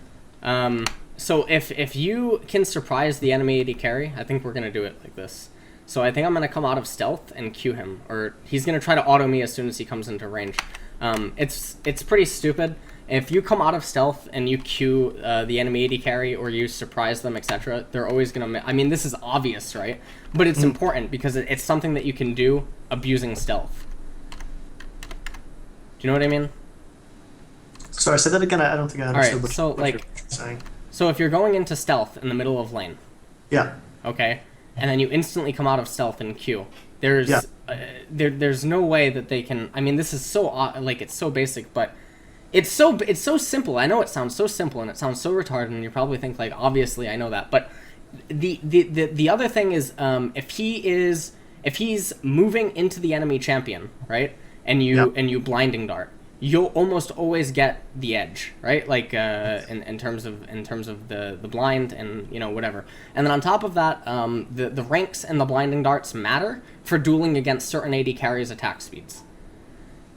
So if you can surprise the enemy AD carry, I think we're gonna do it like this. So I think I'm gonna come out of stealth and Q him, or he's gonna try to auto me as soon as he comes into range. It's pretty stupid. If you come out of stealth and you Q the enemy AD carry, or you surprise them, etc., they're always gonna. I mean, this is obvious, right? But it's important because it's something that you can do abusing stealth. Do you know what I mean? Sorry, say that again. I don't think I understood what you're saying. So if you're going into stealth in the middle of lane, yeah, okay, and then you instantly come out of stealth and Q, there's no way that they can. I mean, this is so it's so basic, but it's so simple. I know it sounds so simple and it sounds so retarded, and you probably think like, obviously I know that, but the other thing is, if he's moving into the enemy champion, right, and you blinding dart, you'll almost always get the edge, right? Like in terms of the blind and whatever. And then on top of that, the ranks and the blinding darts matter for dueling against certain AD carries attack speeds,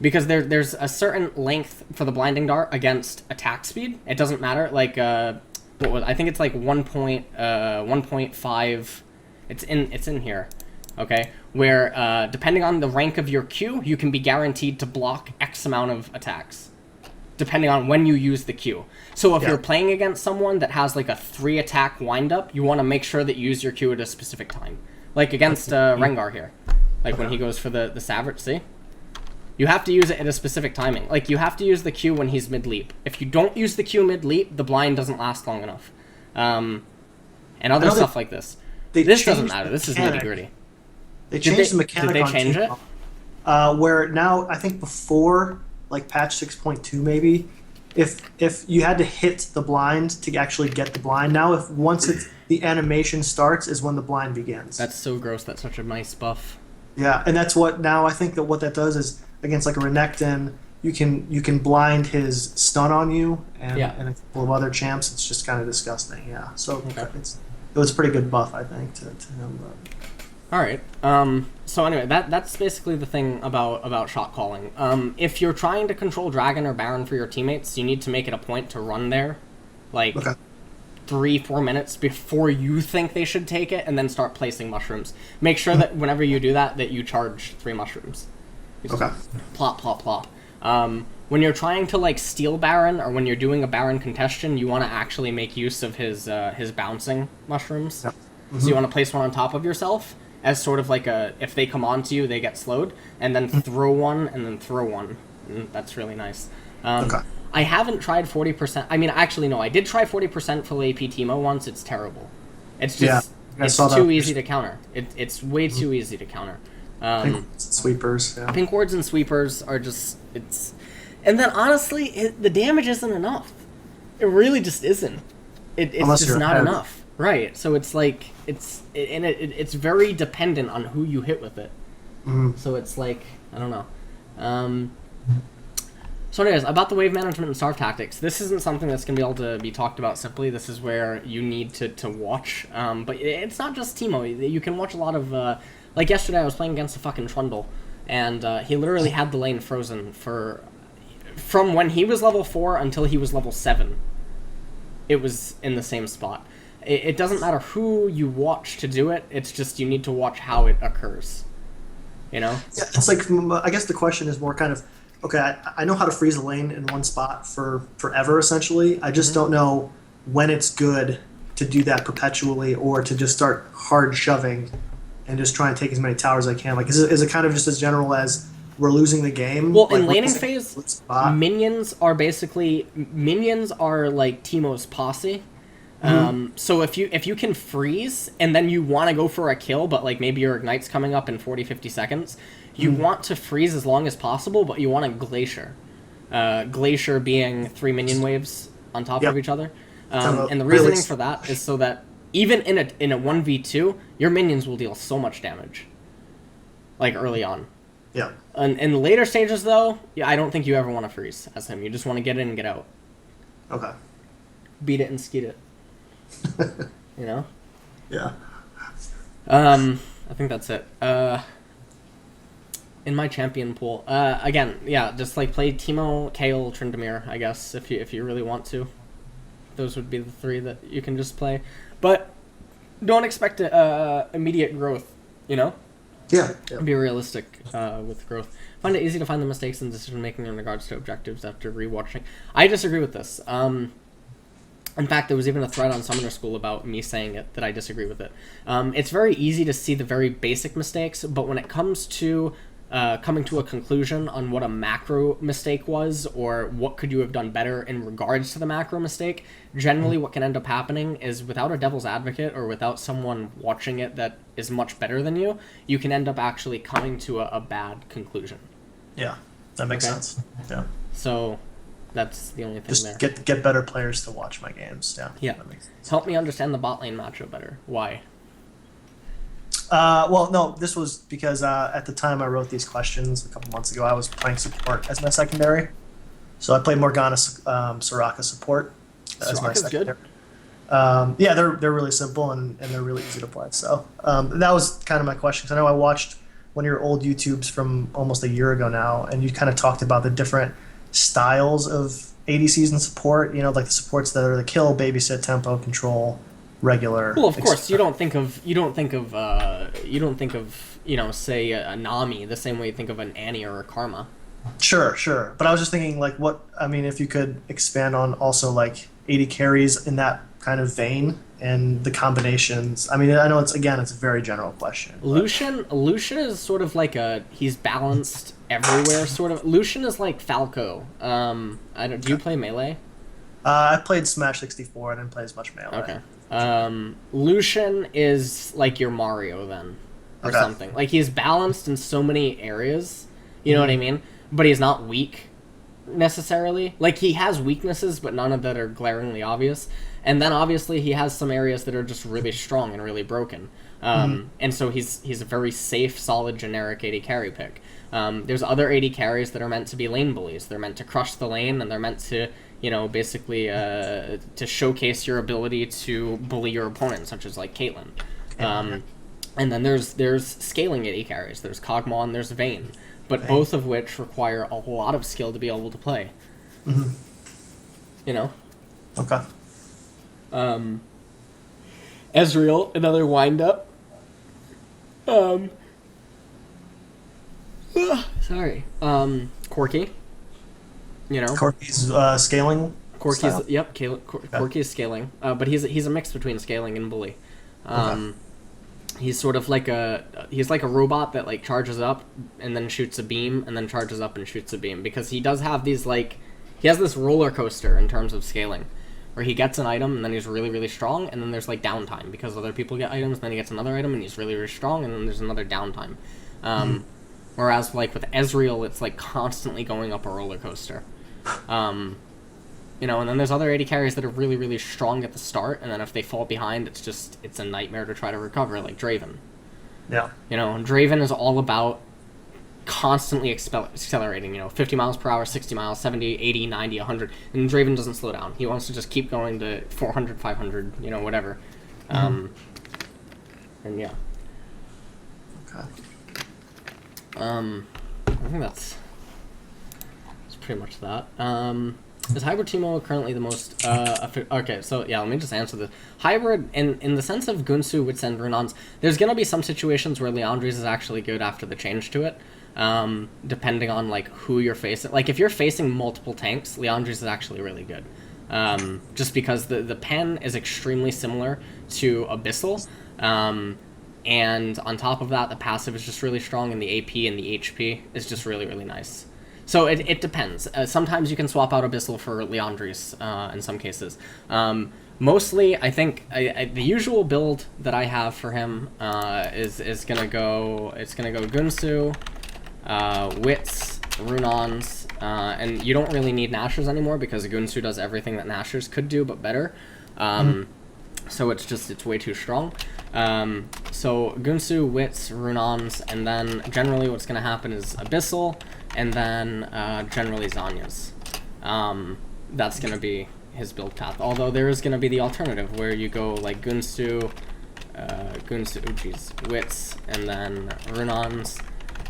because there's a certain length for the blinding dart against attack speed. It doesn't matter. Like I think it's like 1.5. It's in here. Okay, where depending on the rank of your Q, you can be guaranteed to block X amount of attacks, depending on when you use the Q. So if you're playing against someone that has like a 3 attack windup, you want to make sure that you use your Q at a specific time. Like against Rengar here, like when he goes for the Savage, see? You have to use it at a specific timing. Like you have to use the Q when he's mid-leap. If you don't use the Q mid-leap, the blind doesn't last long enough. And other stuff like this. This doesn't matter. This is nitty-gritty. They changed the mechanic. Did they change it? Where now, I think before, like patch 6.2 maybe, if you had to hit the blind to actually get the blind, now once the animation starts is when the blind begins. That's so gross. That's such a nice buff. Yeah, and that's what now I think that what that does is against like a Renekton, you can blind his stun on you, and a couple of other champs. It's just kind of disgusting. Yeah, so it was a pretty good buff, I think, to him. All right. So anyway, that's basically the thing about shot calling. If you're trying to control Dragon or Baron for your teammates, you need to make it a point to run there, like 3-4 minutes before you think they should take it, and then start placing mushrooms. Make sure that whenever you do that you charge 3 mushrooms. Plop, plop, plop. When you're trying to like steal Baron, or when you're doing a Baron contestation, you want to actually make use of his bouncing mushrooms. Yep. So you want to place one on top of yourself, as sort of like if they come on to you, they get slowed, and then throw one, and then throw one. And that's really nice. I haven't tried 40%. I mean, actually, no, I did try 40% full AP Teemo once. It's terrible. It's just, it's too easy to counter. It's way too easy to counter. Pink sweepers. Yeah. Pink wards and sweepers are just, and then honestly, the damage isn't enough. It really just isn't. It's just not enough. Right, so it's like it's very dependent on who you hit with it. So it's like, I don't know. So anyways, about the wave management and starve tactics, this isn't something that's gonna be able to be talked about simply. This is where you need to watch. But it's not just Teemo. You can watch a lot of like yesterday I was playing against a fucking Trundle, and he literally had the lane frozen from when he was level 4 until he was level 7. It was in the same spot. It doesn't matter who you watch to do it. It's just you need to watch how it occurs. Yeah, it's like, I guess the question is more kind of, okay, I know how to freeze a lane in one spot for forever, essentially. I just don't know when it's good to do that perpetually, or to just start hard shoving and just try and take as many towers as I can. Like, is it kind of just as general as we're losing the game? Well, like, in laning phase, minions are like Teemo's posse. So if you can freeze and then you want to go for a kill, but like maybe your ignite's coming up in 40-50 seconds, you want to freeze as long as possible, but you want to glacier. Glacier being 3 minion waves on top Yep. of each other. So And the really reasoning for that is so that even in a 1v2, your minions will deal so much damage. Like, early on. Yeah. And in the later stages, though, I don't think you ever want to freeze as him. You just want to get in and get out. Okay. Beat it and skeet it. You know? Yeah. I think that's it. In my champion pool, again, yeah, just like play Teemo, Kayle, Tryndamere, I guess, if you really want to. Those would be the 3 that you can just play, but don't expect immediate growth. You know? Yeah. Be realistic with growth. Find it easy to find the mistakes in decision making in regards to objectives after rewatching. I disagree with this. In fact, there was even a thread on Summoner School about me saying it, that I disagree with it. It's very easy to see the very basic mistakes, but when it comes to coming to a conclusion on what a macro mistake was, or what could you have done better in regards to the macro mistake, generally what can end up happening is, without a devil's advocate, or without someone watching it that is much better than you, you can end up actually coming to a bad conclusion. Yeah, that makes sense. Yeah. So that's the only thing Just there. get better players to watch my games. Yeah. Yeah. That makes sense. Help me understand the bot lane matchup better. Why? Well, no, this was because at the time I wrote these questions a couple months ago, I was playing support as my secondary. So I played Morgana, Soraka support as my Soraka's secondary. good. Yeah, they're really simple and they're really easy to play. So that was kind of my question. 'Cause I know I watched one of your old YouTubes from almost a year ago now, and you kind of talked about the different styles of ADCs and support. You know, like the supports that are the kill, babysit, tempo, control, regular. Well, of course, you don't think of say a Nami the same way you think of an Annie or a Karma. Sure. But I was just thinking, like, if you could expand on also, like, 80 carries in that kind of vein and the combinations. I mean, I know it's a very general question. But... Lucian is sort of like he's balanced everywhere, sort of. Lucian is like Falco. Do you play Melee? I played Smash 64. I didn't play as much Melee. Okay. Lucian is like your Mario then, or something. Like, he's balanced in so many areas, you know what I mean? But he's not weak, necessarily. Like, he has weaknesses, but none of that are glaringly obvious. And then, obviously, he has some areas that are just really strong and really broken. And so he's a very safe, solid, generic AD carry pick. There's other AD carries that are meant to be lane bullies. They're meant to crush the lane, and they're meant to... basically to showcase your ability to bully your opponent, such as like Caitlyn. And then there's scaling AD carries. There's Kog'Maw and there's Vayne, but both of which require a lot of skill to be able to play. Okay. Ezreal, another wind-up. Sorry. Corki. Corki's scaling. Corki's style? Yep. Corki is scaling, but he's a mix between scaling and bully. He's sort of like a robot that like charges up and then shoots a beam and then charges up and shoots a beam, because he does have these he has this roller coaster in terms of scaling, where he gets an item and then he's really, really strong, and then there's like downtime because other people get items, and then he gets another item and he's really, really strong, and then there's another downtime. Whereas like with Ezreal, it's like constantly going up a roller coaster. And then there's other AD carries that are really, really strong at the start, and then if they fall behind, it's a nightmare to try to recover, like Draven. Yeah. Draven is all about constantly accelerating, 50 miles per hour, 60 miles, 70, 80, 90, 100, and Draven doesn't slow down. He wants to just keep going to 400, 500, whatever. And yeah. Okay. I think that's pretty much that. Is Hybrid Teemo currently the most... okay, so yeah, let me just answer this. Hybrid, in the sense of Gunsu, Wits, and Runons, there's going to be some situations where Liandry's is actually good after the change to it, depending on, who you're facing. Like, if you're facing multiple tanks, Liandry's is actually really good. Just because the pen is extremely similar to Abyssal, and on top of that, the passive is just really strong, and the AP and the HP is just really, really nice. So it depends. Sometimes you can swap out Abyssal for Liandry's in some cases. Mostly, I think the usual build that I have for him is gonna go. It's gonna go Gunsu, Wits, Runons, and you don't really need Nashers anymore because Gunsu does everything that Nashers could do, but better. So it's way too strong. So Gunsu, Wits, Runons, and then generally what's going to happen is Abyssal, and then generally Zanya's. That's going to be his build path. Although there is going to be the alternative where you go like Gunsu, Wits, and then Runons,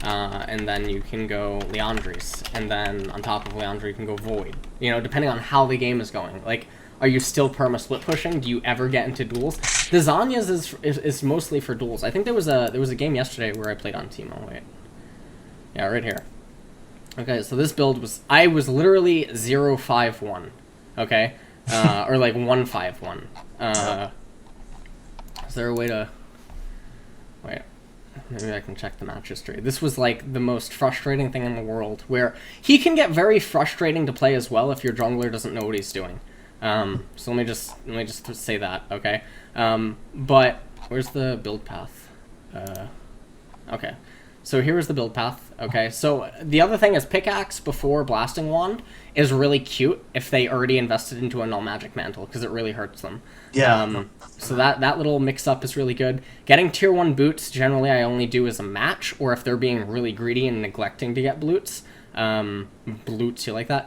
and then you can go Liandry's, and then on top of Liandry you can go Void. You know, depending on how the game is going. Like, are you still perma split pushing? Do you ever get into duels? The Zanya's is mostly for duels. I think there was a game yesterday where I played on Teemo. Wait, yeah, right here. Okay, so this build I was literally 0-5-1. Okay, or like 1-5-1. Is there a way to wait? Maybe I can check the match history. This was like the most frustrating thing in the world, where he can get very frustrating to play as well if your jungler doesn't know what he's doing. So let me just say that, okay? But where's the build path? Okay. So here's the build path, okay? So the other thing is pickaxe before blasting wand is really cute if they already invested into a null magic mantle, because it really hurts them. Yeah. So that little mix-up is really good. Getting tier 1 boots, generally I only do as a match, or if they're being really greedy and neglecting to get bloots. Bloots, you like that?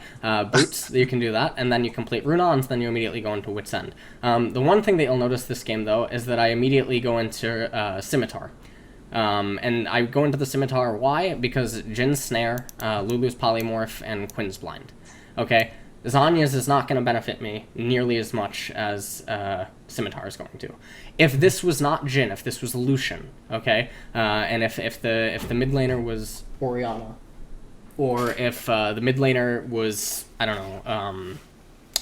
Boots, you can do that, and then you complete Runons, then you immediately go into Wit's End. The one thing that you'll notice this game, though, is that I immediately go into Scimitar. And I go into the Scimitar, why? Because Jin's Snare, Lulu's Polymorph, and Quinn's Blind. Okay? Zanya's is not going to benefit me nearly as much as Scimitar is going to. If this was not Jin, if this was Lucian, okay? And if the mid laner was Orianna, or if the mid laner was, I don't know,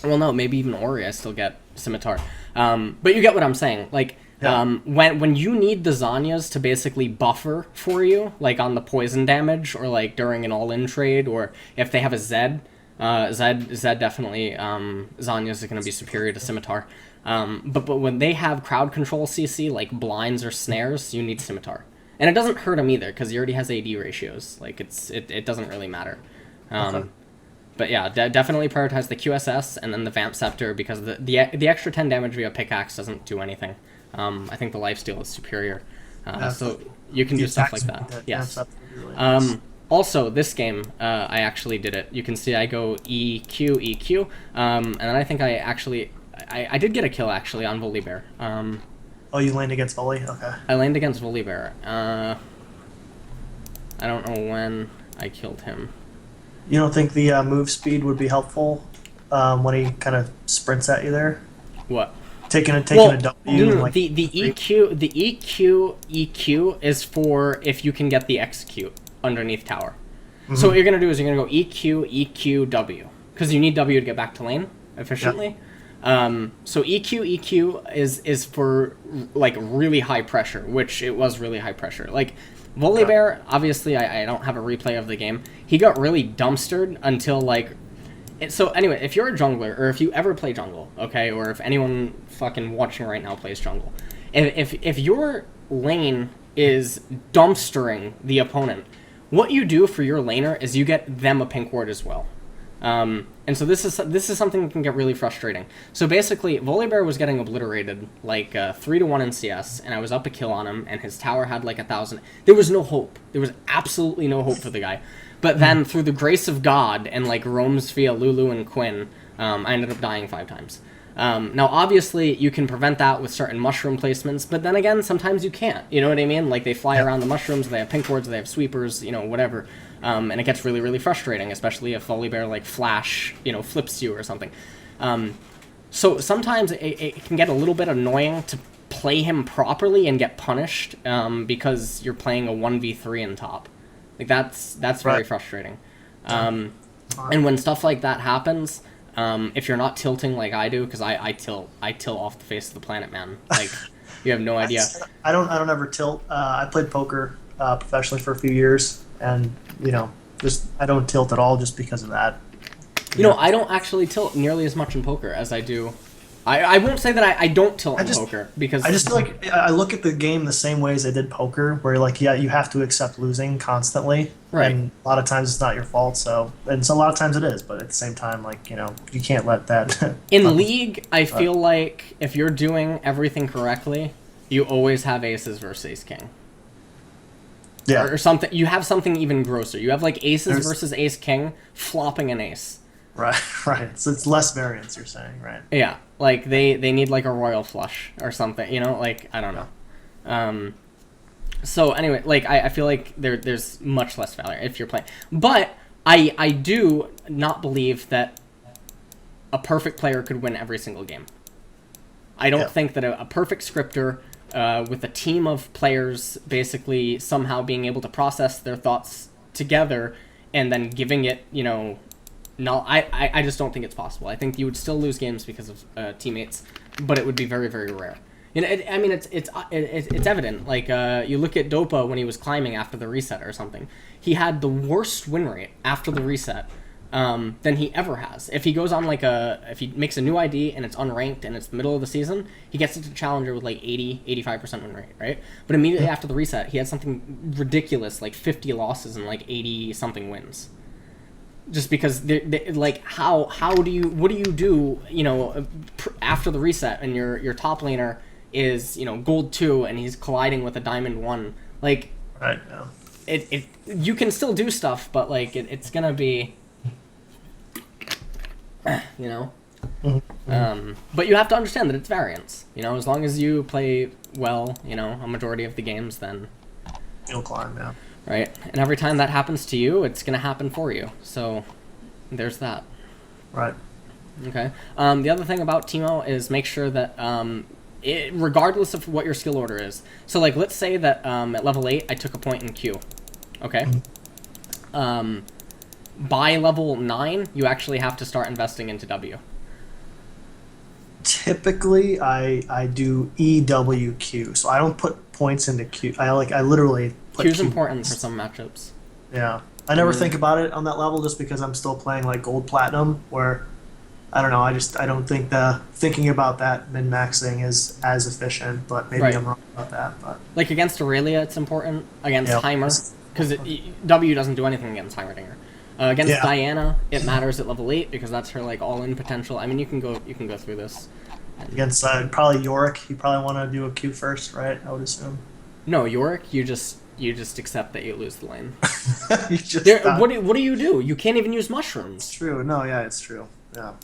well, no, maybe even Ori, I still get Scimitar. But you get what I'm saying. Like, yeah. When you need the Zanyas to basically buffer for you, like on the poison damage, or like during an all-in trade, or if they have a Zed, Zed definitely, Zanyas are going to be superior to Scimitar. But when they have crowd control CC, like blinds or snares, you need Scimitar. And it doesn't hurt him either, because he already has AD ratios. Like, it doesn't really matter. Okay. But yeah, definitely prioritize the QSS and then the Vamp Scepter, because the extra 10 damage via pickaxe doesn't do anything. I think the lifesteal is superior. So you can do stuff like that. Yes. Really also, this game, I actually did it. You can see I go EQ, EQ, and then I think I did get a kill, actually, on Volibear. Oh, you laned against Volley? Okay. I landed against Volibear. I don't know when I killed him. You don't think the move speed would be helpful when he kind of sprints at you there? What? Taking a W. No, like, the EQ is for if you can get the execute underneath tower. Mm-hmm. So what you're gonna do is you're gonna go EQ, EQ, W, because you need W to get back to lane efficiently. Yeah. So EQ is for like really high pressure, which it was really high pressure. Like Volibear, obviously I don't have a replay of the game. He got really dumpstered until like. So anyway, if you're a jungler, or if you ever play jungle, okay, or if anyone fucking watching right now plays jungle, if your lane is dumpstering the opponent, what you do for your laner is you get them a pink ward as well. And so this is something that can get really frustrating. So basically, Volibear was getting obliterated like 3-1 in CS, and I was up a kill on him, and his tower had like 1,000. There was no hope. There was absolutely no hope for the guy. But then, through the grace of God and like roams via Lulu and Quinn, I ended up dying 5 times. Now, obviously, you can prevent that with certain mushroom placements, but then again, sometimes you can't. You know what I mean? Like, they fly around the mushrooms, they have pink wards, they have sweepers, you know, whatever. And it gets really, really frustrating, especially if Volibear, like, flash, you know, flips you or something. So sometimes it can get a little bit annoying to play him properly and get punished because you're playing a 1v3 in top. Like, that's very frustrating. And when stuff like that happens, if you're not tilting like I do, because I tilt off the face of the planet, man. Like, you have no idea. I don't ever tilt. I played poker professionally for a few years, and you know, I don't tilt at all just because of that. You know, I don't actually tilt nearly as much in poker as I do I won't say that I don't tilt in poker, because I just feel like I look at the game the same way as I did poker, where like, yeah, you have to accept losing constantly, right. And a lot of times it's not your fault. So a lot of times it is, but at the same time, like, you know, you can't let that. In League, I feel like if you're doing everything correctly, you always have aces versus ace king. Yeah, or something. You have something even grosser. You have like aces versus ace king flopping an ace. Right, right. So it's less variance, you're saying, right? Yeah, like they need like a royal flush or something, you know, like I don't know. So anyway, like I feel like there's much less value if you're playing, but I do not believe that a perfect player could win every single game. I don't think that a perfect scripter with a team of players basically somehow being able to process their thoughts together and then giving it, you know. No, I just don't think it's possible. I think you would still lose games because of teammates, but it would be very, very rare. You know, I mean, it's evident. Like you look at Dopa when he was climbing after the reset or something. He had the worst win rate after the reset than he ever has. If he goes on like if he makes a new ID and it's unranked and it's the middle of the season, he gets into Challenger with like 85% win rate, right? But immediately after the reset, he had something ridiculous, like 50 losses and like 80 something wins. Just because, like, what do you do, you know, after the reset and your top laner is, you know, gold 2 and he's colliding with a diamond 1, like, right now, you can still do stuff, but like it's gonna be, you know, but you have to understand that it's variance, you know, as long as you play well, you know, a majority of the games, then you'll climb, yeah. Right, and every time that happens to you, it's gonna happen for you. So, there's that. Right. Okay. The other thing about Teemo is make sure that, regardless of what your skill order is. So, like, let's say that at level 8, I took a point in Q. Okay. By level 9, you actually have to start investing into W. Typically, I do EWQ, so I don't put points into Q. I literally. Q's important for some matchups. Yeah, I never think about it on that level just because I'm still playing like gold platinum, where I don't know. I don't think thinking about that min maxing is as efficient, but maybe I'm wrong about that. But like against Aurelia, it's important. Against Heimer, because W doesn't do anything against Heimerdinger. Against Diana, it matters at level 8 because that's her like all-in potential. I mean, you can go through this. Against probably Yorick, you probably want to do a Q first, right? I would assume. No, Yorick, you just accept that you lose the lane. You just what do you do? You can't even use mushrooms. It's true. No, yeah, it's true. Yeah.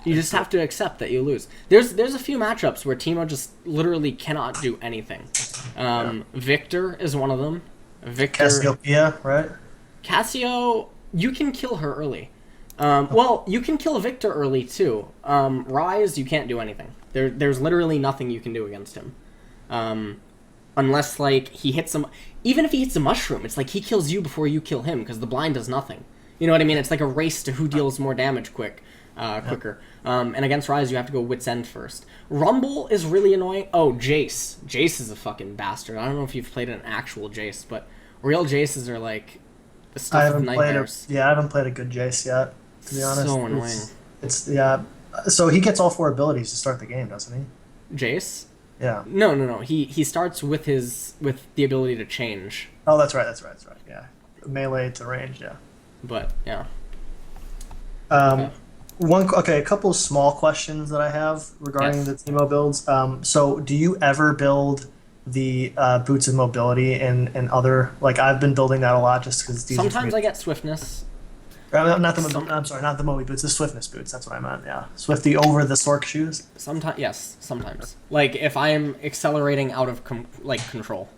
You just have to accept that you lose. There's a few matchups where Teemo just literally cannot do anything. Victor is one of them. Cassiopeia, right? Cassio, you can kill her early. Well, you can kill Victor early too. Ryze, you can't do anything. There's literally nothing you can do against him. Unless, like, he hits some... Even if he hits a mushroom, it's like he kills you before you kill him, because the blind does nothing. You know what I mean? It's like a race to who deals more damage quicker. And against Ryze, you have to go Wit's End first. Rumble is really annoying. Oh, Jace. Jace is a fucking bastard. I don't know if you've played an actual Jace, but real Jaces are, like, the stuff of nightmares. I haven't played a good Jace yet, to be honest. So annoying. It's so he gets all 4 abilities to start the game, doesn't he? Jace? Yeah. No. He starts with the ability to change. Oh, that's right. Yeah, melee to range. Yeah. But yeah. A couple of small questions that I have regarding the Teemo builds. So, do you ever build the boots of mobility and other? Like, I've been building that a lot just because it's easier. Sometimes I get swiftness. I'm sorry, not the Moby boots, the Swiftness boots. That's what I meant. Yeah, Swifty over the Sork shoes. Sometimes. Like if I'm accelerating out of control.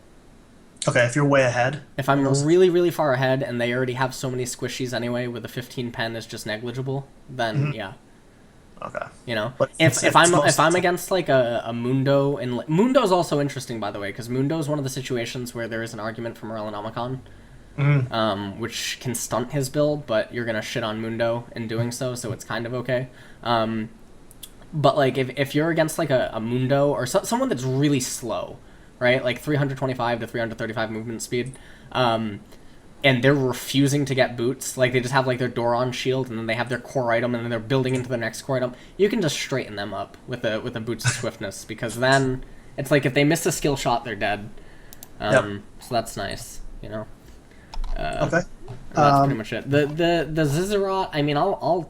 Okay, if you're way ahead. If I'm really, really far ahead and they already have so many squishies anyway, with a 15 pen is just negligible, then yeah. Okay. You know, if I'm against like a Mundo, and Mundo's also interesting, by the way, because Mundo is one of the situations where there is an argument for Morellonomicon. Which can stunt his build, but you're gonna shit on Mundo in doing so it's kind of okay. But like if you're against like a Mundo or someone that's really slow, right, like 325 to 335 movement speed, and they're refusing to get boots, like they just have like their Doron shield, and then they have their core item, and then they're building into the next core item, you can just straighten them up with a boots of swiftness, because then it's like if they miss a skill shot, they're dead. So that's nice, you know. Okay. That's pretty much it. The Zizarot, I mean, I'll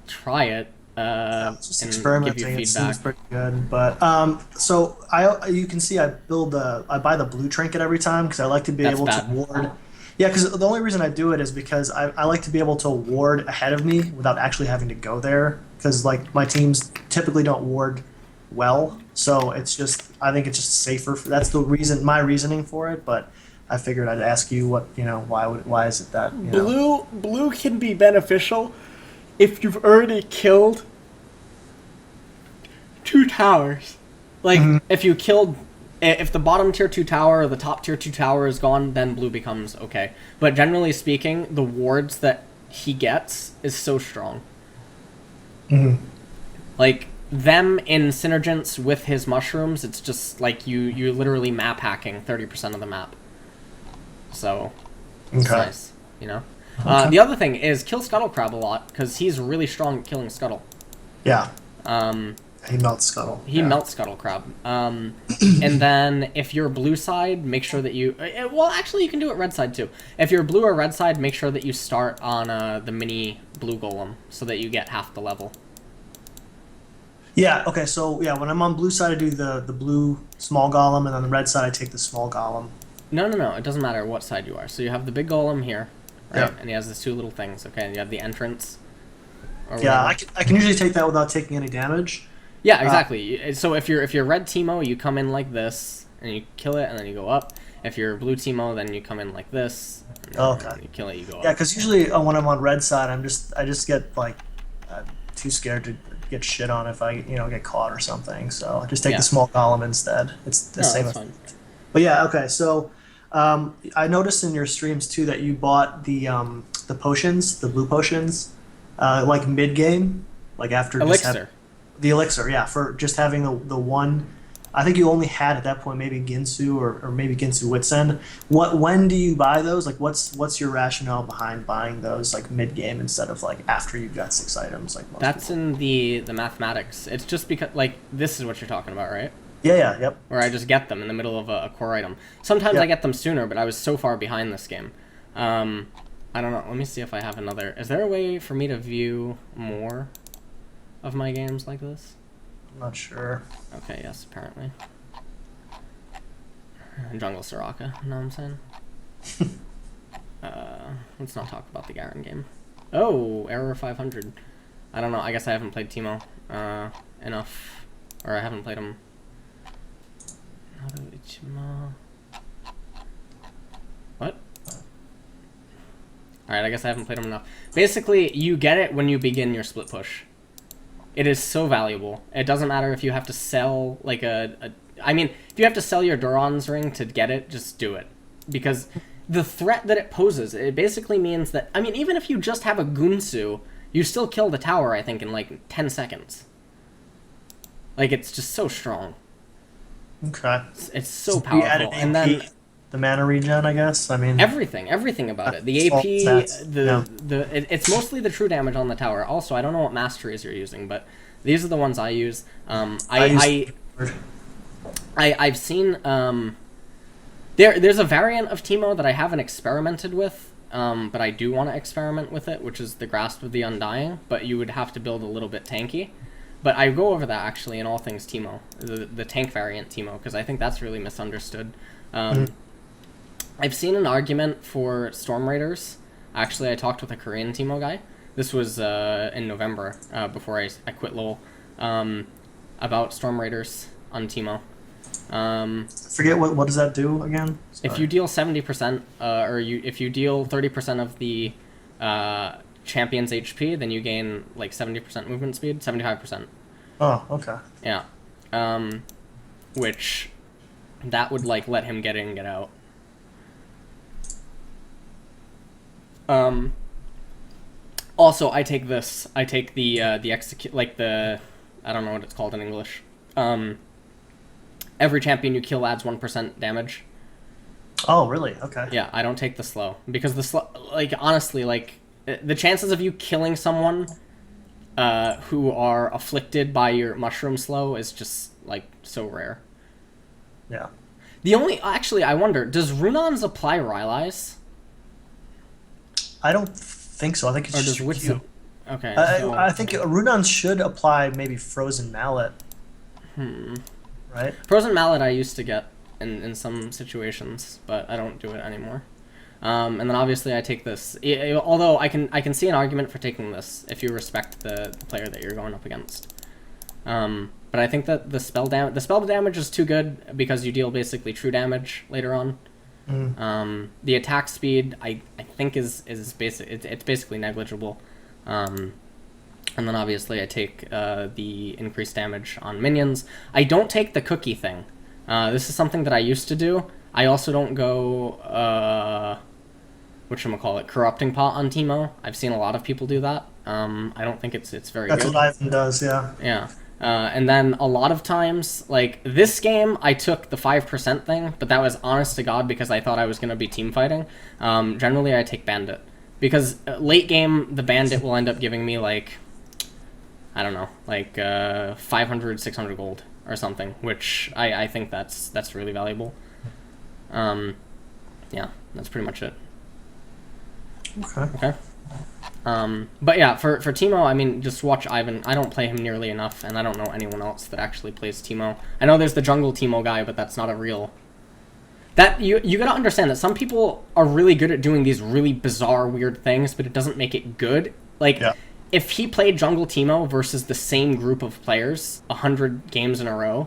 try it. Just and experimenting. give you It feedback. seems pretty good, but so you can see I buy the blue trinket every time because I like to be That's able bad. to ward. Yeah, because the only reason I do it is because I like to be able to ward ahead of me without actually having to go there, because like my teams typically don't ward well, so it's just I think it's just safer. That's my reasoning for it, but I figured I'd ask you why is it that Blue can be beneficial if you've already killed 2 towers. Like, if the bottom tier 2 tower or the top tier 2 tower is gone, then blue becomes okay. But generally speaking, the wards that he gets is so strong. Like, them in synergence with his mushrooms, it's just like you're literally map hacking 30% of the map. So, it's nice, you know? The other thing is kill Scuttle Crab a lot, because he's really strong at killing Scuttle. Yeah. He melts Scuttle. He melts Scuttle Crab. And then if you're blue side, make sure that you... Well, actually, you can do it red side, too. If you're blue or red side, make sure that you start on the mini blue golem, so that you get half the level. Yeah, okay, so yeah, when I'm on blue side, I do the blue small golem, and on the red side, I take the small golem. No, it doesn't matter what side you are. So you have the big golem here, right? Yeah. And he has these 2 little things, okay? And you have the entrance. Yeah, I can usually take that without taking any damage. Yeah, exactly. So if you're red Teemo, you come in like this, and you kill it, and then you go up. If you're blue Teemo, then you come in like this. And then you kill it, you go up. Yeah, because usually when I'm on red side, I just get like too scared to get shit on if I get caught or something. So I just take the small golem instead. It's the same. That's fine. But yeah, okay. So I noticed in your streams too that you bought the potions, the blue potions, like mid game, like after Elixir. The elixir, yeah, for just having the one. I think you only had at that point maybe Ginsu or maybe Ginsu Witsend. When do you buy those? Like, what's your rationale behind buying those like mid game instead of like after you've got 6 items? Like that's in the mathematics. It's just because like this is what you're talking about, right? Yeah, yep. Where I just get them in the middle of a core item. Sometimes I get them sooner, but I was so far behind this game. I don't know. Let me see if I have another. Is there a way for me to view more of my games like this? I'm not sure. Okay, yes, apparently. Jungle Soraka, you know what I'm saying? Let's not talk about the Garen game. Oh, Error 500. I don't know, I guess I haven't played Teemo enough. Or I haven't played him. What? Alright, I guess I haven't played him enough. Basically, you get it when you begin your split push. It is so valuable. It doesn't matter if you have to sell, like, I mean, if you have to sell your Doran's ring to get it, just do it. Because the threat that it poses, it basically means that, I mean, even if you just have a Gunsu, you still kill the tower, I think, in, like, 10 seconds. Like, it's just so strong. Okay. It's so powerful. And then... the mana regen, I guess. I mean, everything about it. The AP, it's mostly the true damage on the tower. Also, I don't know what masteries you're using, but these are the ones I use. I've seen there's a variant of Teemo that I haven't experimented with, but I do want to experiment with it, which is the Grasp of the Undying. But you would have to build a little bit tanky. But I go over that actually in all things Teemo, the tank variant Teemo, because I think that's really misunderstood. I've seen an argument for Storm Raiders. Actually, I talked with a Korean Teemo guy. This was in November, before I quit LoL, about Storm Raiders on Teemo. Forget what does that do again? Sorry. If you deal 70%, if you deal 30% of the champion's HP, then you gain like 70% movement speed, 75%. Oh, okay. Yeah. Which that would like let him get in and get out. Also, I take this. I take the execute, like the, I don't know what it's called in English. Every champion you kill adds 1% damage. Oh, really? Okay. Yeah, I don't take the slow because the slow, like honestly, like the chances of you killing someone who are afflicted by your mushroom slow is just like so rare. Yeah. The only actually, I wonder, does Runons apply Rylai's? I don't think so. I think it's Or does just Witsa? Q. Okay, so I think Runan should apply maybe Frozen Mallet. Right? Frozen Mallet I used to get in some situations, but I don't do it anymore. And then obviously I take this. Although I can see an argument for taking this if you respect the player that you're going up against. But I think that the spell damage is too good because you deal basically true damage later on. The attack speed I think is basic. It's basically negligible. And then obviously I take the increased damage on minions. I don't take the cookie thing. This is something that I used to do. I also don't go whatchamacallit, corrupting pot on Teemo. I've seen a lot of people do that. I don't think it's very good. That's what Ivan does, yeah. Yeah. And then a lot of times, like this game, I took the 5% thing, but that was honest to God because I thought I was going to be team fighting. Generally, I take Bandit. Because late game, the Bandit will end up giving me like, I don't know, like 500, 600 gold or something, which I think that's really valuable. Yeah, that's pretty much it. Okay. But yeah, for Teemo, I mean, just watch Ivan. I don't play him nearly enough, and I don't know anyone else that actually plays Teemo. I know there's the jungle Teemo guy, but that's not a real... That you gotta understand that some people are really good at doing these really bizarre, weird things, but it doesn't make it good. Like, if he played jungle Teemo versus the same group of players 100 games in a row,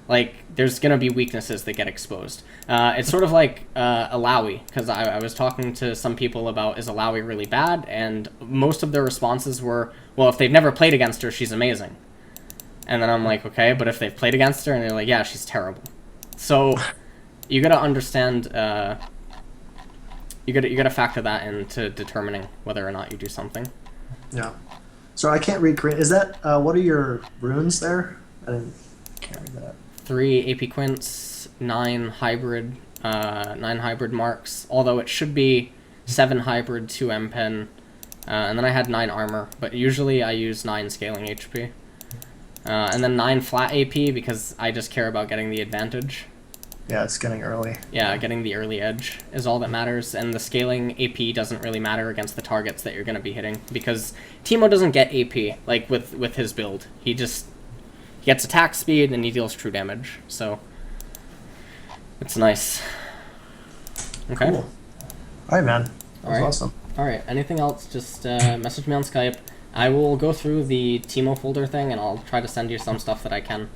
like, there's gonna be weaknesses that get exposed. It's sort of like Alawi, because I was talking to some people about, is Alawi really bad? And most of their responses were, well, if they've never played against her, she's amazing. And then I'm like, okay, but if they've played against her, and they're like, yeah, she's terrible. So you gotta understand, you gotta factor that into determining whether or not you do something. Yeah. So I can't read Korean. Is that, what are your runes there? Can't read that. 3 AP Quints, 9 hybrid marks, although it should be 7 hybrid, 2 M-Pen, and then I had 9 armor, but usually I use 9 scaling HP. And then 9 flat AP because I just care about getting the advantage. Yeah, it's getting early. Yeah, getting the early edge is all that matters, and the scaling AP doesn't really matter against the targets that you're going to be hitting, because Teemo doesn't get AP, like with his build. He gets attack speed and he deals true damage, so it's nice. Okay. Cool. All right, man. That was awesome. All right. Anything else? Just message me on Skype. I will go through the Teemo folder thing and I'll try to send you some stuff that I can.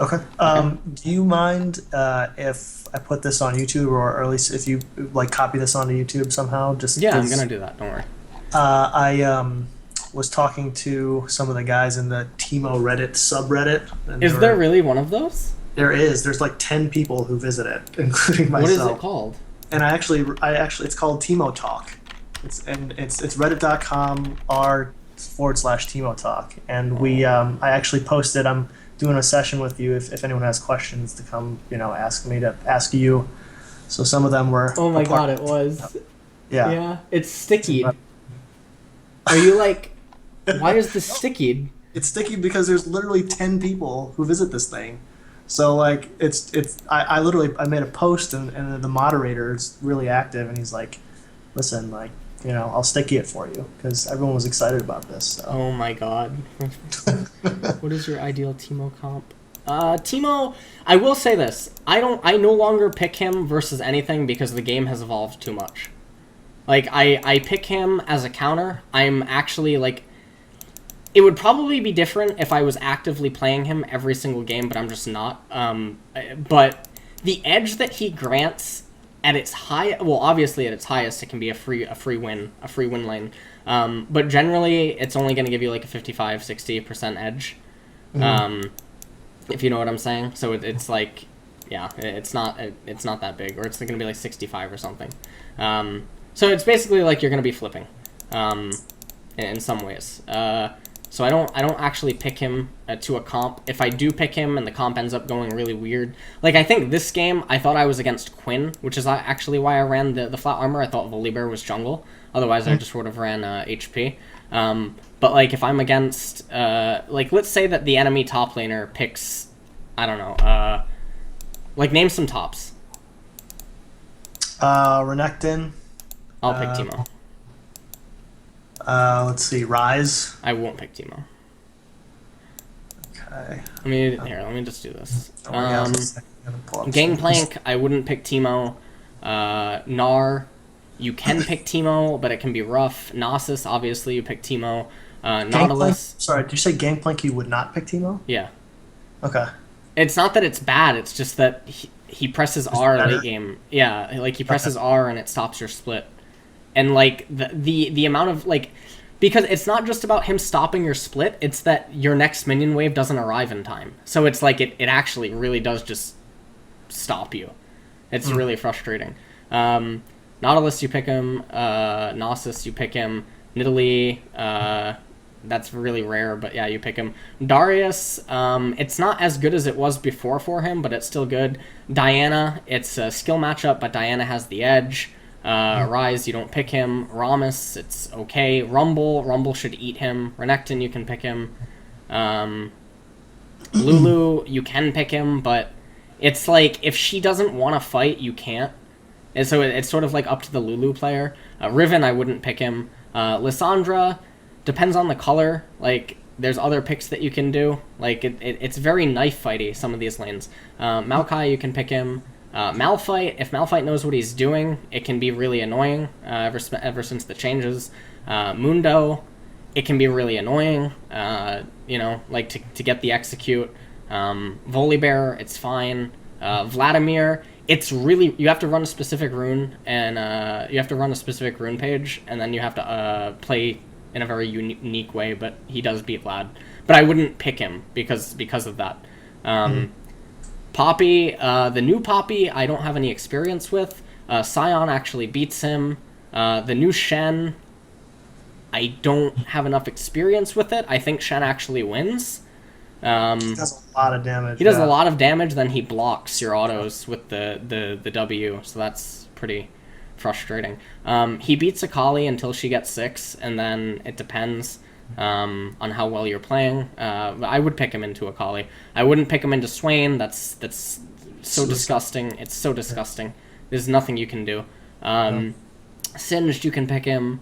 Okay. Do you mind if I put this on YouTube, or at least if you like copy this onto YouTube somehow? Just yeah, I'm gonna do that. Don't worry. I was talking to some of the guys in the Teemo Reddit subreddit. Is there really one of those? There is. There's like 10 people who visit it, including myself. What is it called? And I actually, it's called Teemo Talk. It's reddit.com/Teemo Talk. And I actually posted, I'm doing a session with you if anyone has questions to come, ask you. So some of them were. Oh my god, it was. Yeah. Yeah, it's sticky. Are you like, why is this sticky? It's sticky because there's literally 10 people who visit this thing. So like I made a post and the moderator is really active and he's like, listen, like, I'll sticky it for you because everyone was excited about this. So. Oh my god. What is your ideal Teemo comp? Teemo, I will say this. I no longer pick him versus anything because the game has evolved too much. Like, I pick him as a counter. I'm actually, like... It would probably be different if I was actively playing him every single game, but I'm just not. But the edge that he grants at its high... Well, obviously at its highest, it can be a free win lane. But generally, it's only going to give you, like, a 55-60% edge. If you know what I'm saying. So it's like... Yeah, it's not that big. Or it's going to be, like, 65 or something. So it's basically like you're going to be flipping, in some ways. So I don't actually pick him to a comp. If I do pick him and the comp ends up going really weird, like I think this game I thought I was against Quinn, which is actually why I ran the flat armor. I thought Volibear was jungle. Otherwise I just would have ran HP. But like if I'm against like let's say that the enemy top laner picks, I don't know, like name some tops. Renekton. I'll pick Teemo. Let's see, Rise. I won't pick Teemo. Okay. Let me just do this. Gangplank. I wouldn't pick Teemo. Gnar, you can pick Teemo, but it can be rough. Nasus, obviously, you pick Teemo. Nautilus. Sorry, did you say Gangplank you would not pick Teemo? Yeah. Okay. It's not that it's bad, it's just that he presses R late game. Yeah, like he presses R and it stops your split. And like the amount of like, because it's not just about him stopping your split, it's that your next minion wave doesn't arrive in time. So it's like it actually really does just stop you. It's really frustrating. Nautilus, you pick him. Nasus, you pick him. Nidalee, that's really rare, but yeah, you pick him. Darius, it's not as good as it was before for him, but it's still good. Diana, it's a skill matchup, but Diana has the edge. Rise, you don't pick him. Rammus, it's okay. Rumble should eat him. Renekton, you can pick him. Lulu, you can pick him, but it's like, if she doesn't want to fight, you can't. And so it's sort of like up to the Lulu player. Riven, I wouldn't pick him. Lysandra, depends on the color. Like, there's other picks that you can do. Like, it's very knife fighty, some of these lanes. Maokai, you can pick him. Malphite, if Malphite knows what he's doing, it can be really annoying ever since the changes. Mundo, it can be really annoying, you know, like to get the execute. Volibear, it's fine. Vladimir, it's really, you have to run a specific rune, and you have to run a specific rune page, and then you have to play in a very unique way, but he does beat Vlad. But I wouldn't pick him because of that. Poppy, the new Poppy, I don't have any experience with. Sion actually beats him. The new Shen, I don't have enough experience with it. I think Shen actually wins. He does a lot of damage. He does a lot of damage, then he blocks your autos with the W, so that's pretty frustrating. He beats Akali until she gets 6, and then it depends on how well you're playing. I would pick him into Akali. I wouldn't pick him into Swain. That's so disgusting. It's so disgusting. There's nothing you can do. Singed, you can pick him.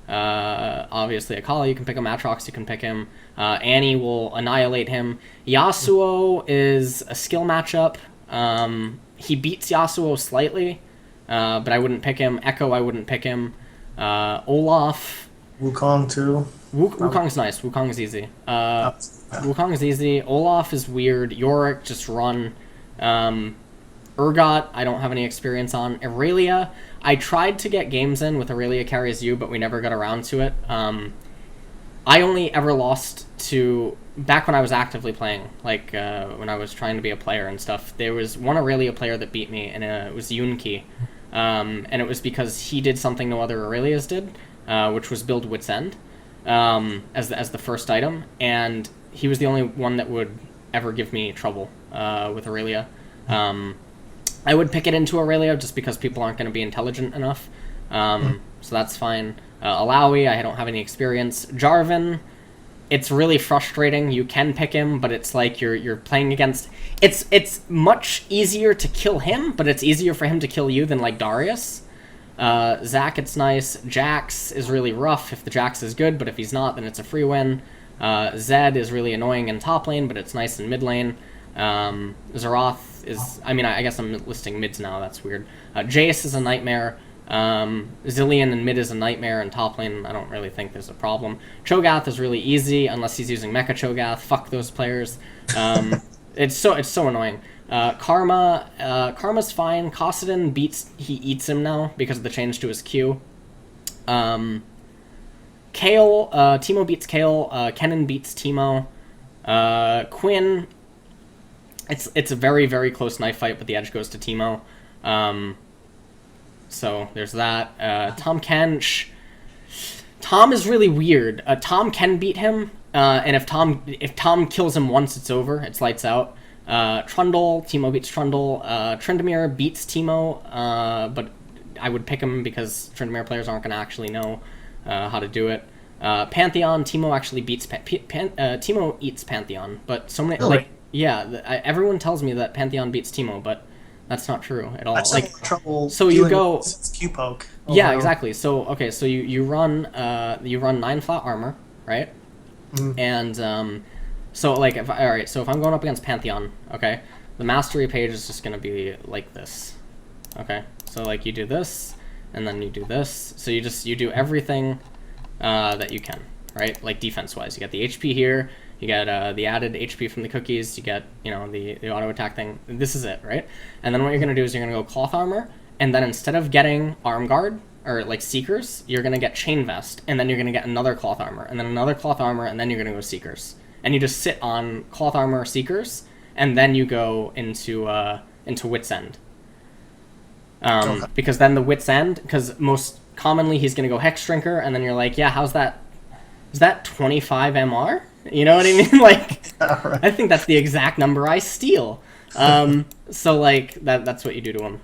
Obviously Akali, you can pick him. Atrox, you can pick him. Annie will annihilate him. Yasuo is a skill matchup. He beats Yasuo slightly, but I wouldn't pick him. Echo, I wouldn't pick him. Olaf. Wukong too. Wukong's nice. Wukong's easy. Wukong is easy. Olaf is weird. Yorick, just run. Urgot, I don't have any experience on. Aurelia, I tried to get games in with Aurelia carries you, but we never got around to it. I only ever lost to, back when I was actively playing, like when I was trying to be a player and stuff, there was one Aurelia player that beat me, and it was Yunki. And it was because he did something no other Aurelias did, which was build Wit's End as the first item, and he was the only one that would ever give me trouble with Aurelia. I would pick it into Aurelia just because people aren't going to be intelligent enough, so that's fine. Alawi, I don't have any experience. Jarvan, it's really frustrating. You can pick him, but it's like you're playing against... It's much easier to kill him, but it's easier for him to kill you than like Darius. Zac, it's nice. Jax is really rough if the Jax is good, but if he's not, then it's a free win. Zed is really annoying in top lane, but it's nice in mid lane. Zeroth is... I mean, I guess I'm listing mids now, that's weird. Jace is a nightmare. Zillion in mid is a nightmare, and top lane I don't really think there's a problem. Cho'Gath is really easy unless he's using Mecha Cho'Gath. Fuck those players. It's so annoying. Karma's fine. Kassadin he eats him now because of the change to his Q. Kayle, Teemo beats Kayle. Kennen beats Teemo. Quinn, it's a very, very close knife fight, but the edge goes to Teemo. So there's that. Tom Kench. Tom is really weird. Tom can beat him. And if Tom kills him once, it's over. It's lights out. Trundle, Teemo beats Trundle. Tryndamere beats Teemo, but I would pick him because Tryndamere players aren't going to actually know how to do it. Pantheon, Teemo actually beats Teemo eats Pantheon, but so many Really? everyone tells me that Pantheon beats Teemo, but that's not true at all. That's like trouble. So you go Q poke. yeah, exactly. So okay, so you run 9 flat armor, right? And so like if I'm going up against Pantheon, okay, the mastery page is just gonna be like this, okay. So like you do this, and then you do this. So you do everything that you can, right? Like defense wise, you get the HP here, you get the added HP from the cookies, you get the auto attack thing. This is it, right? And then what you're gonna do is you're gonna go cloth armor, and then instead of getting arm guard or like seekers, you're gonna get chain vest, and then you're gonna get another cloth armor, and then another cloth armor, and then you're gonna go seekers, and you just sit on cloth armor seekers, and then you go into wit's end. Because then the wit's end, because most commonly he's gonna go hex drinker, and then you're like, yeah, how's that? Is that 25 MR? You know what I mean? Like, Right. I think that's the exact number I steal. So like that's what you do to him.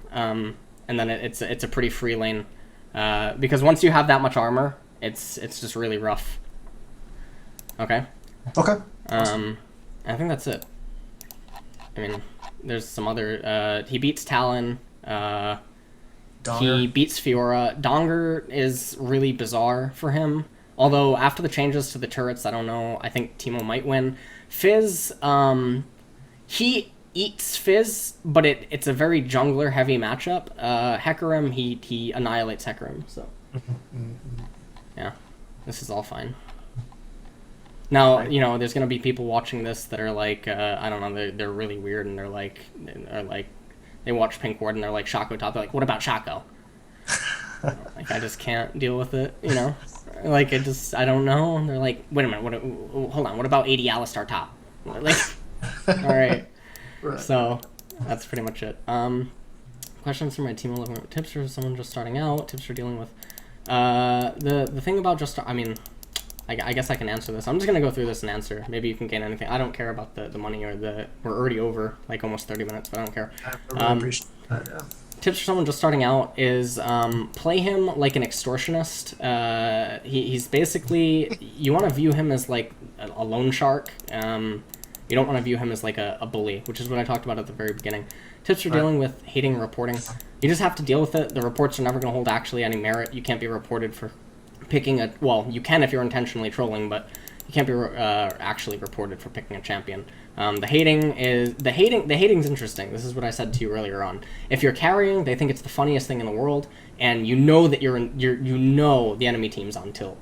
And then it's a pretty free lane, because once you have that much armor, it's just really rough. Okay. Okay. I think that's it. I mean, there's some other. He beats Talon. He beats Fiora. Donger is really bizarre for him. Although after the changes to the turrets, I don't know. I think Teemo might win. Fizz, he eats Fizz, but it's a very jungler heavy matchup. Hecarim, he annihilates Hecarim. So yeah, this is all fine. Now there's gonna be people watching this that are like, I don't know, they're really weird, and they're like they watch Pink Ward and they're like Shaco top. They're like, what about Shaco? Like I just can't deal with it, Like I don't know. And they're like, wait a minute, hold on, what about 80 Alistar top? Like, all right. Right. So that's pretty much it. Questions for my team: tips for someone just starting out. Tips for dealing with the thing about I guess I can answer this. I'm just gonna go through this and answer. Maybe you can gain anything. I don't care about the money or we're already over like almost 30 minutes, but I don't care. I really appreciate that. Yeah. Tips for someone just starting out is play him like an extortionist. He's basically, you want to view him as like a loan shark. You don't want to view him as like a bully, which is what I talked about at the very beginning. Tips for dealing with hating and reporting. You just have to deal with it. The reports are never going to hold actually any merit. You can't be reported for picking you can if you're intentionally trolling, but you can't be actually reported for picking a champion. The hating's interesting. This is what I said to you earlier on. If you're carrying, they think it's the funniest thing in the world, and you know that the enemy team's on tilt.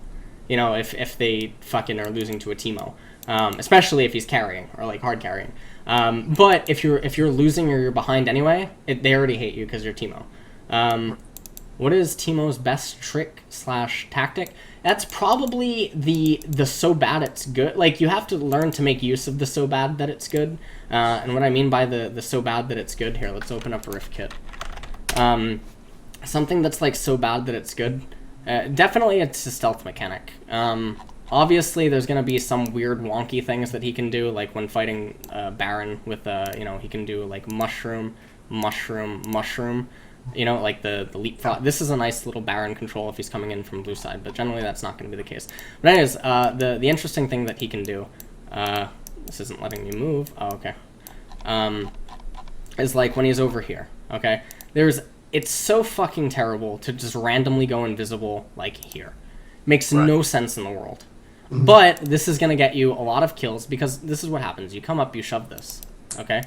If they fucking are losing to a Teemo, especially if he's carrying or like hard carrying. But if you're losing or you're behind anyway, they already hate you because you're Teemo. What is Teemo's best trick / tactic? That's probably the so bad it's good. Like, you have to learn to make use of the so bad that it's good. And what I mean by the so bad that it's good, here, let's open up a Rift Kit. Something that's like so bad that it's good, definitely it's a stealth mechanic. Obviously, there's going to be some weird wonky things that he can do, like when fighting Baron with, he can do like mushroom, like the leapfrog. This is a nice little Baron control if he's coming in from blue side, but generally that's not going to be the case. But anyways, the interesting thing that he can do, this isn't letting me move, oh, okay, is like when he's over here, okay? It's so fucking terrible to just randomly go invisible like here. Makes no sense in the world. Mm-hmm. But this is going to get you a lot of kills because this is what happens. You come up, you shove this, okay?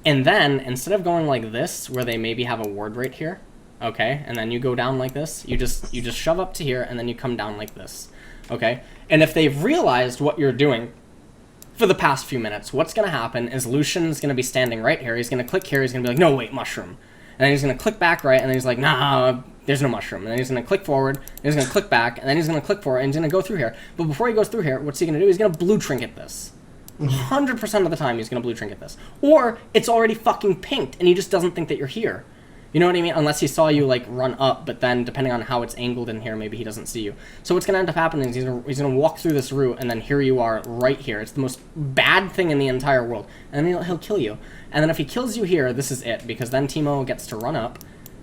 And then, instead of going like this, where they maybe have a ward right here, okay, and then you go down like this, you just shove up to here, and then you come down like this, okay? And if they've realized what you're doing for the past few minutes, what's going to happen is Lucian's going to be standing right here, he's going to click here, he's going to be like, no, wait, mushroom. And then he's going to click back right, and then he's like, nah, there's no mushroom. And then he's going to click forward, and he's going to click back, and then he's going to click forward, and he's going to go through here. But before he goes through here, what's he going to do? He's going to blue trinket this. 100% of the time he's going to blue trinket this. Or it's already fucking pinked and he just doesn't think that you're here. You know what I mean? Unless he saw you like run up, but then depending on how it's angled in here, maybe he doesn't see you. So what's gonna end up happening is he's gonna walk through this route, and then here you are right here. It's the most bad thing in the entire world, and then he'll kill you. And then if he kills you here, this is it, because then Teemo gets to run up.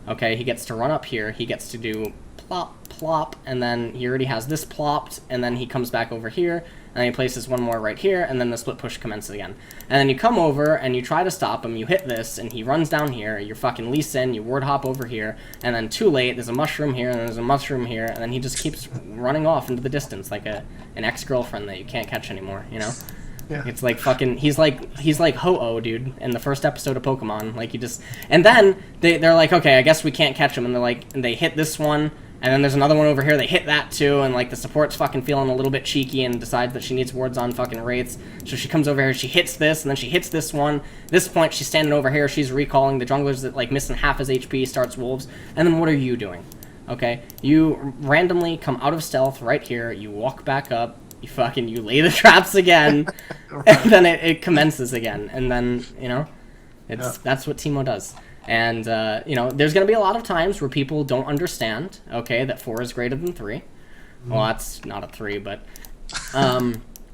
Okay, he gets to run up here. He gets to do plop, plop, and then he already has this plopped, and then he comes back over here, and he places one more right here, and then the split push commences again. And then you come over, and you try to stop him, you hit this, and he runs down here, you're fucking Lsxyzcoaching, you ward hop over here, and then too late, there's a mushroom here, and there's a mushroom here, and then he just keeps running off into the distance like an ex-girlfriend that you can't catch anymore, you know? Yeah. It's like fucking, he's like Ho-Oh, dude, in the first episode of Pokemon, like, you just, and then they're like, okay, I guess we can't catch him, and they're like, and they hit this one, and then there's another one over here, they hit that too, and like the support's fucking feeling a little bit cheeky and decides that she needs wards on fucking Wraiths. So she comes over here, she hits this, and then she hits this one. At this point, she's standing over here, she's recalling. The jungler's that like missing half his HP, starts wolves. And then what are you doing? Okay? You randomly come out of stealth right here, you walk back up, you lay the traps again, right. And then it commences again. And then, you know, that's what Teemo does. And, you know, there's going to be a lot of times where people don't understand, okay, that 4 is greater than 3. Well, that's not a 3, but,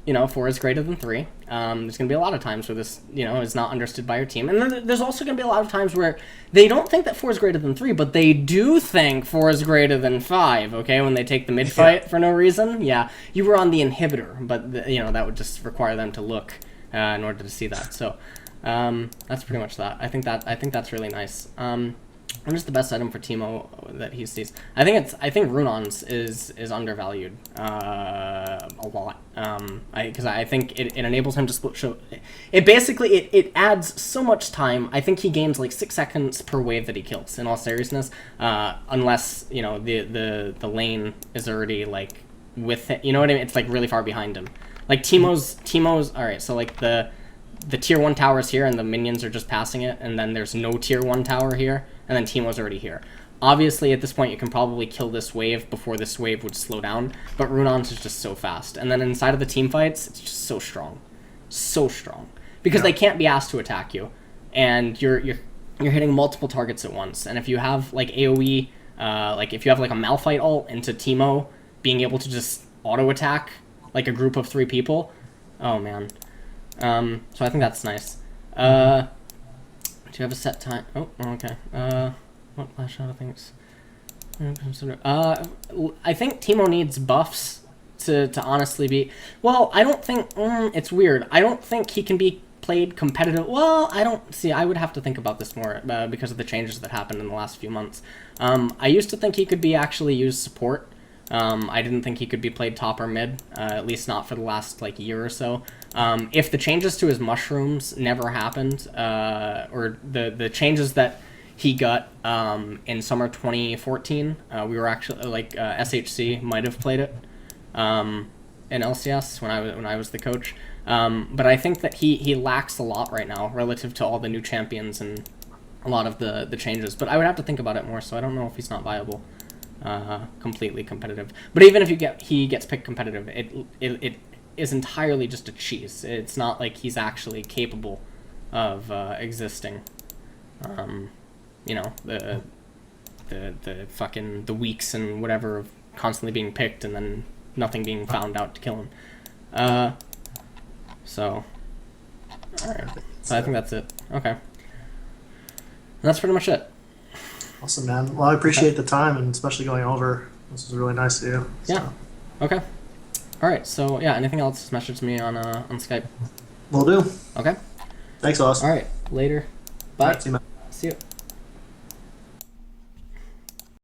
you know, 4 is greater than 3. There's going to be a lot of times where this, you know, is not understood by your team. And then there's also going to be a lot of times where they don't think that 4 is greater than 3, but they do think 4 is greater than 5, okay, when they take the mid-fight for no reason. Yeah, you were on the inhibitor, but, you know, that would just require them to look in order to see that, so... that's pretty much that. I think that's really nice. What is the best item for Teemo that he sees? I think Runon's is undervalued a lot. Because I think it enables him to split show. It basically it adds so much time. I think he gains like 6 seconds per wave that he kills. In all seriousness, unless you know the lane is already like with it. You know what I mean? It's like really far behind him. Like Teemo's. All right, so like the tier 1 tower is here, and the minions are just passing it, and then there's no tier 1 tower here, and then Teemo's already here. Obviously, at this point, you can probably kill this wave before this wave would slow down, but Runon's is just so fast. And then inside of the team fights, it's just so strong. So strong. Because they can't be asked to attack you, and you're hitting multiple targets at once. And if you have, like, AoE, like, if you have, like, a Malphite ult into Teemo being able to just auto-attack, like, a group of 3 people, oh, man. So I think that's nice. Do you have a set time? Oh, okay. What last shot of things? I think Teemo needs buffs to honestly be... Well, I don't think... it's weird. I don't think he can be played competitive... Well, I don't... See, I would have to think about this more because of the changes that happened in the last few months. I used to think he could be actually used support. I didn't think he could be played top or mid, at least not for the last like year or so. If the changes to his mushrooms never happened, or the changes that he got in summer 2014, we were actually like SHC might have played it in LCS when I was the coach. But I think that he lacks a lot right now relative to all the new champions and a lot of the changes. But I would have to think about it more, so I don't know if he's not viable. Completely competitive. But even if he gets picked competitive, it is entirely just a cheese. It's not like he's actually capable of existing. You know, the fucking the weeks and whatever of constantly being picked and then nothing being found out to kill him. So, all right. So I think that's it. Okay. And that's pretty much it. Awesome, man. Well, I appreciate the time and especially going over. This was really nice of you. So. Yeah. Okay. All right. So yeah. Anything else? Just message me on Skype. Will do. Okay. Thanks, Austin. All right. Later. Bye. All right, see you, man. See you.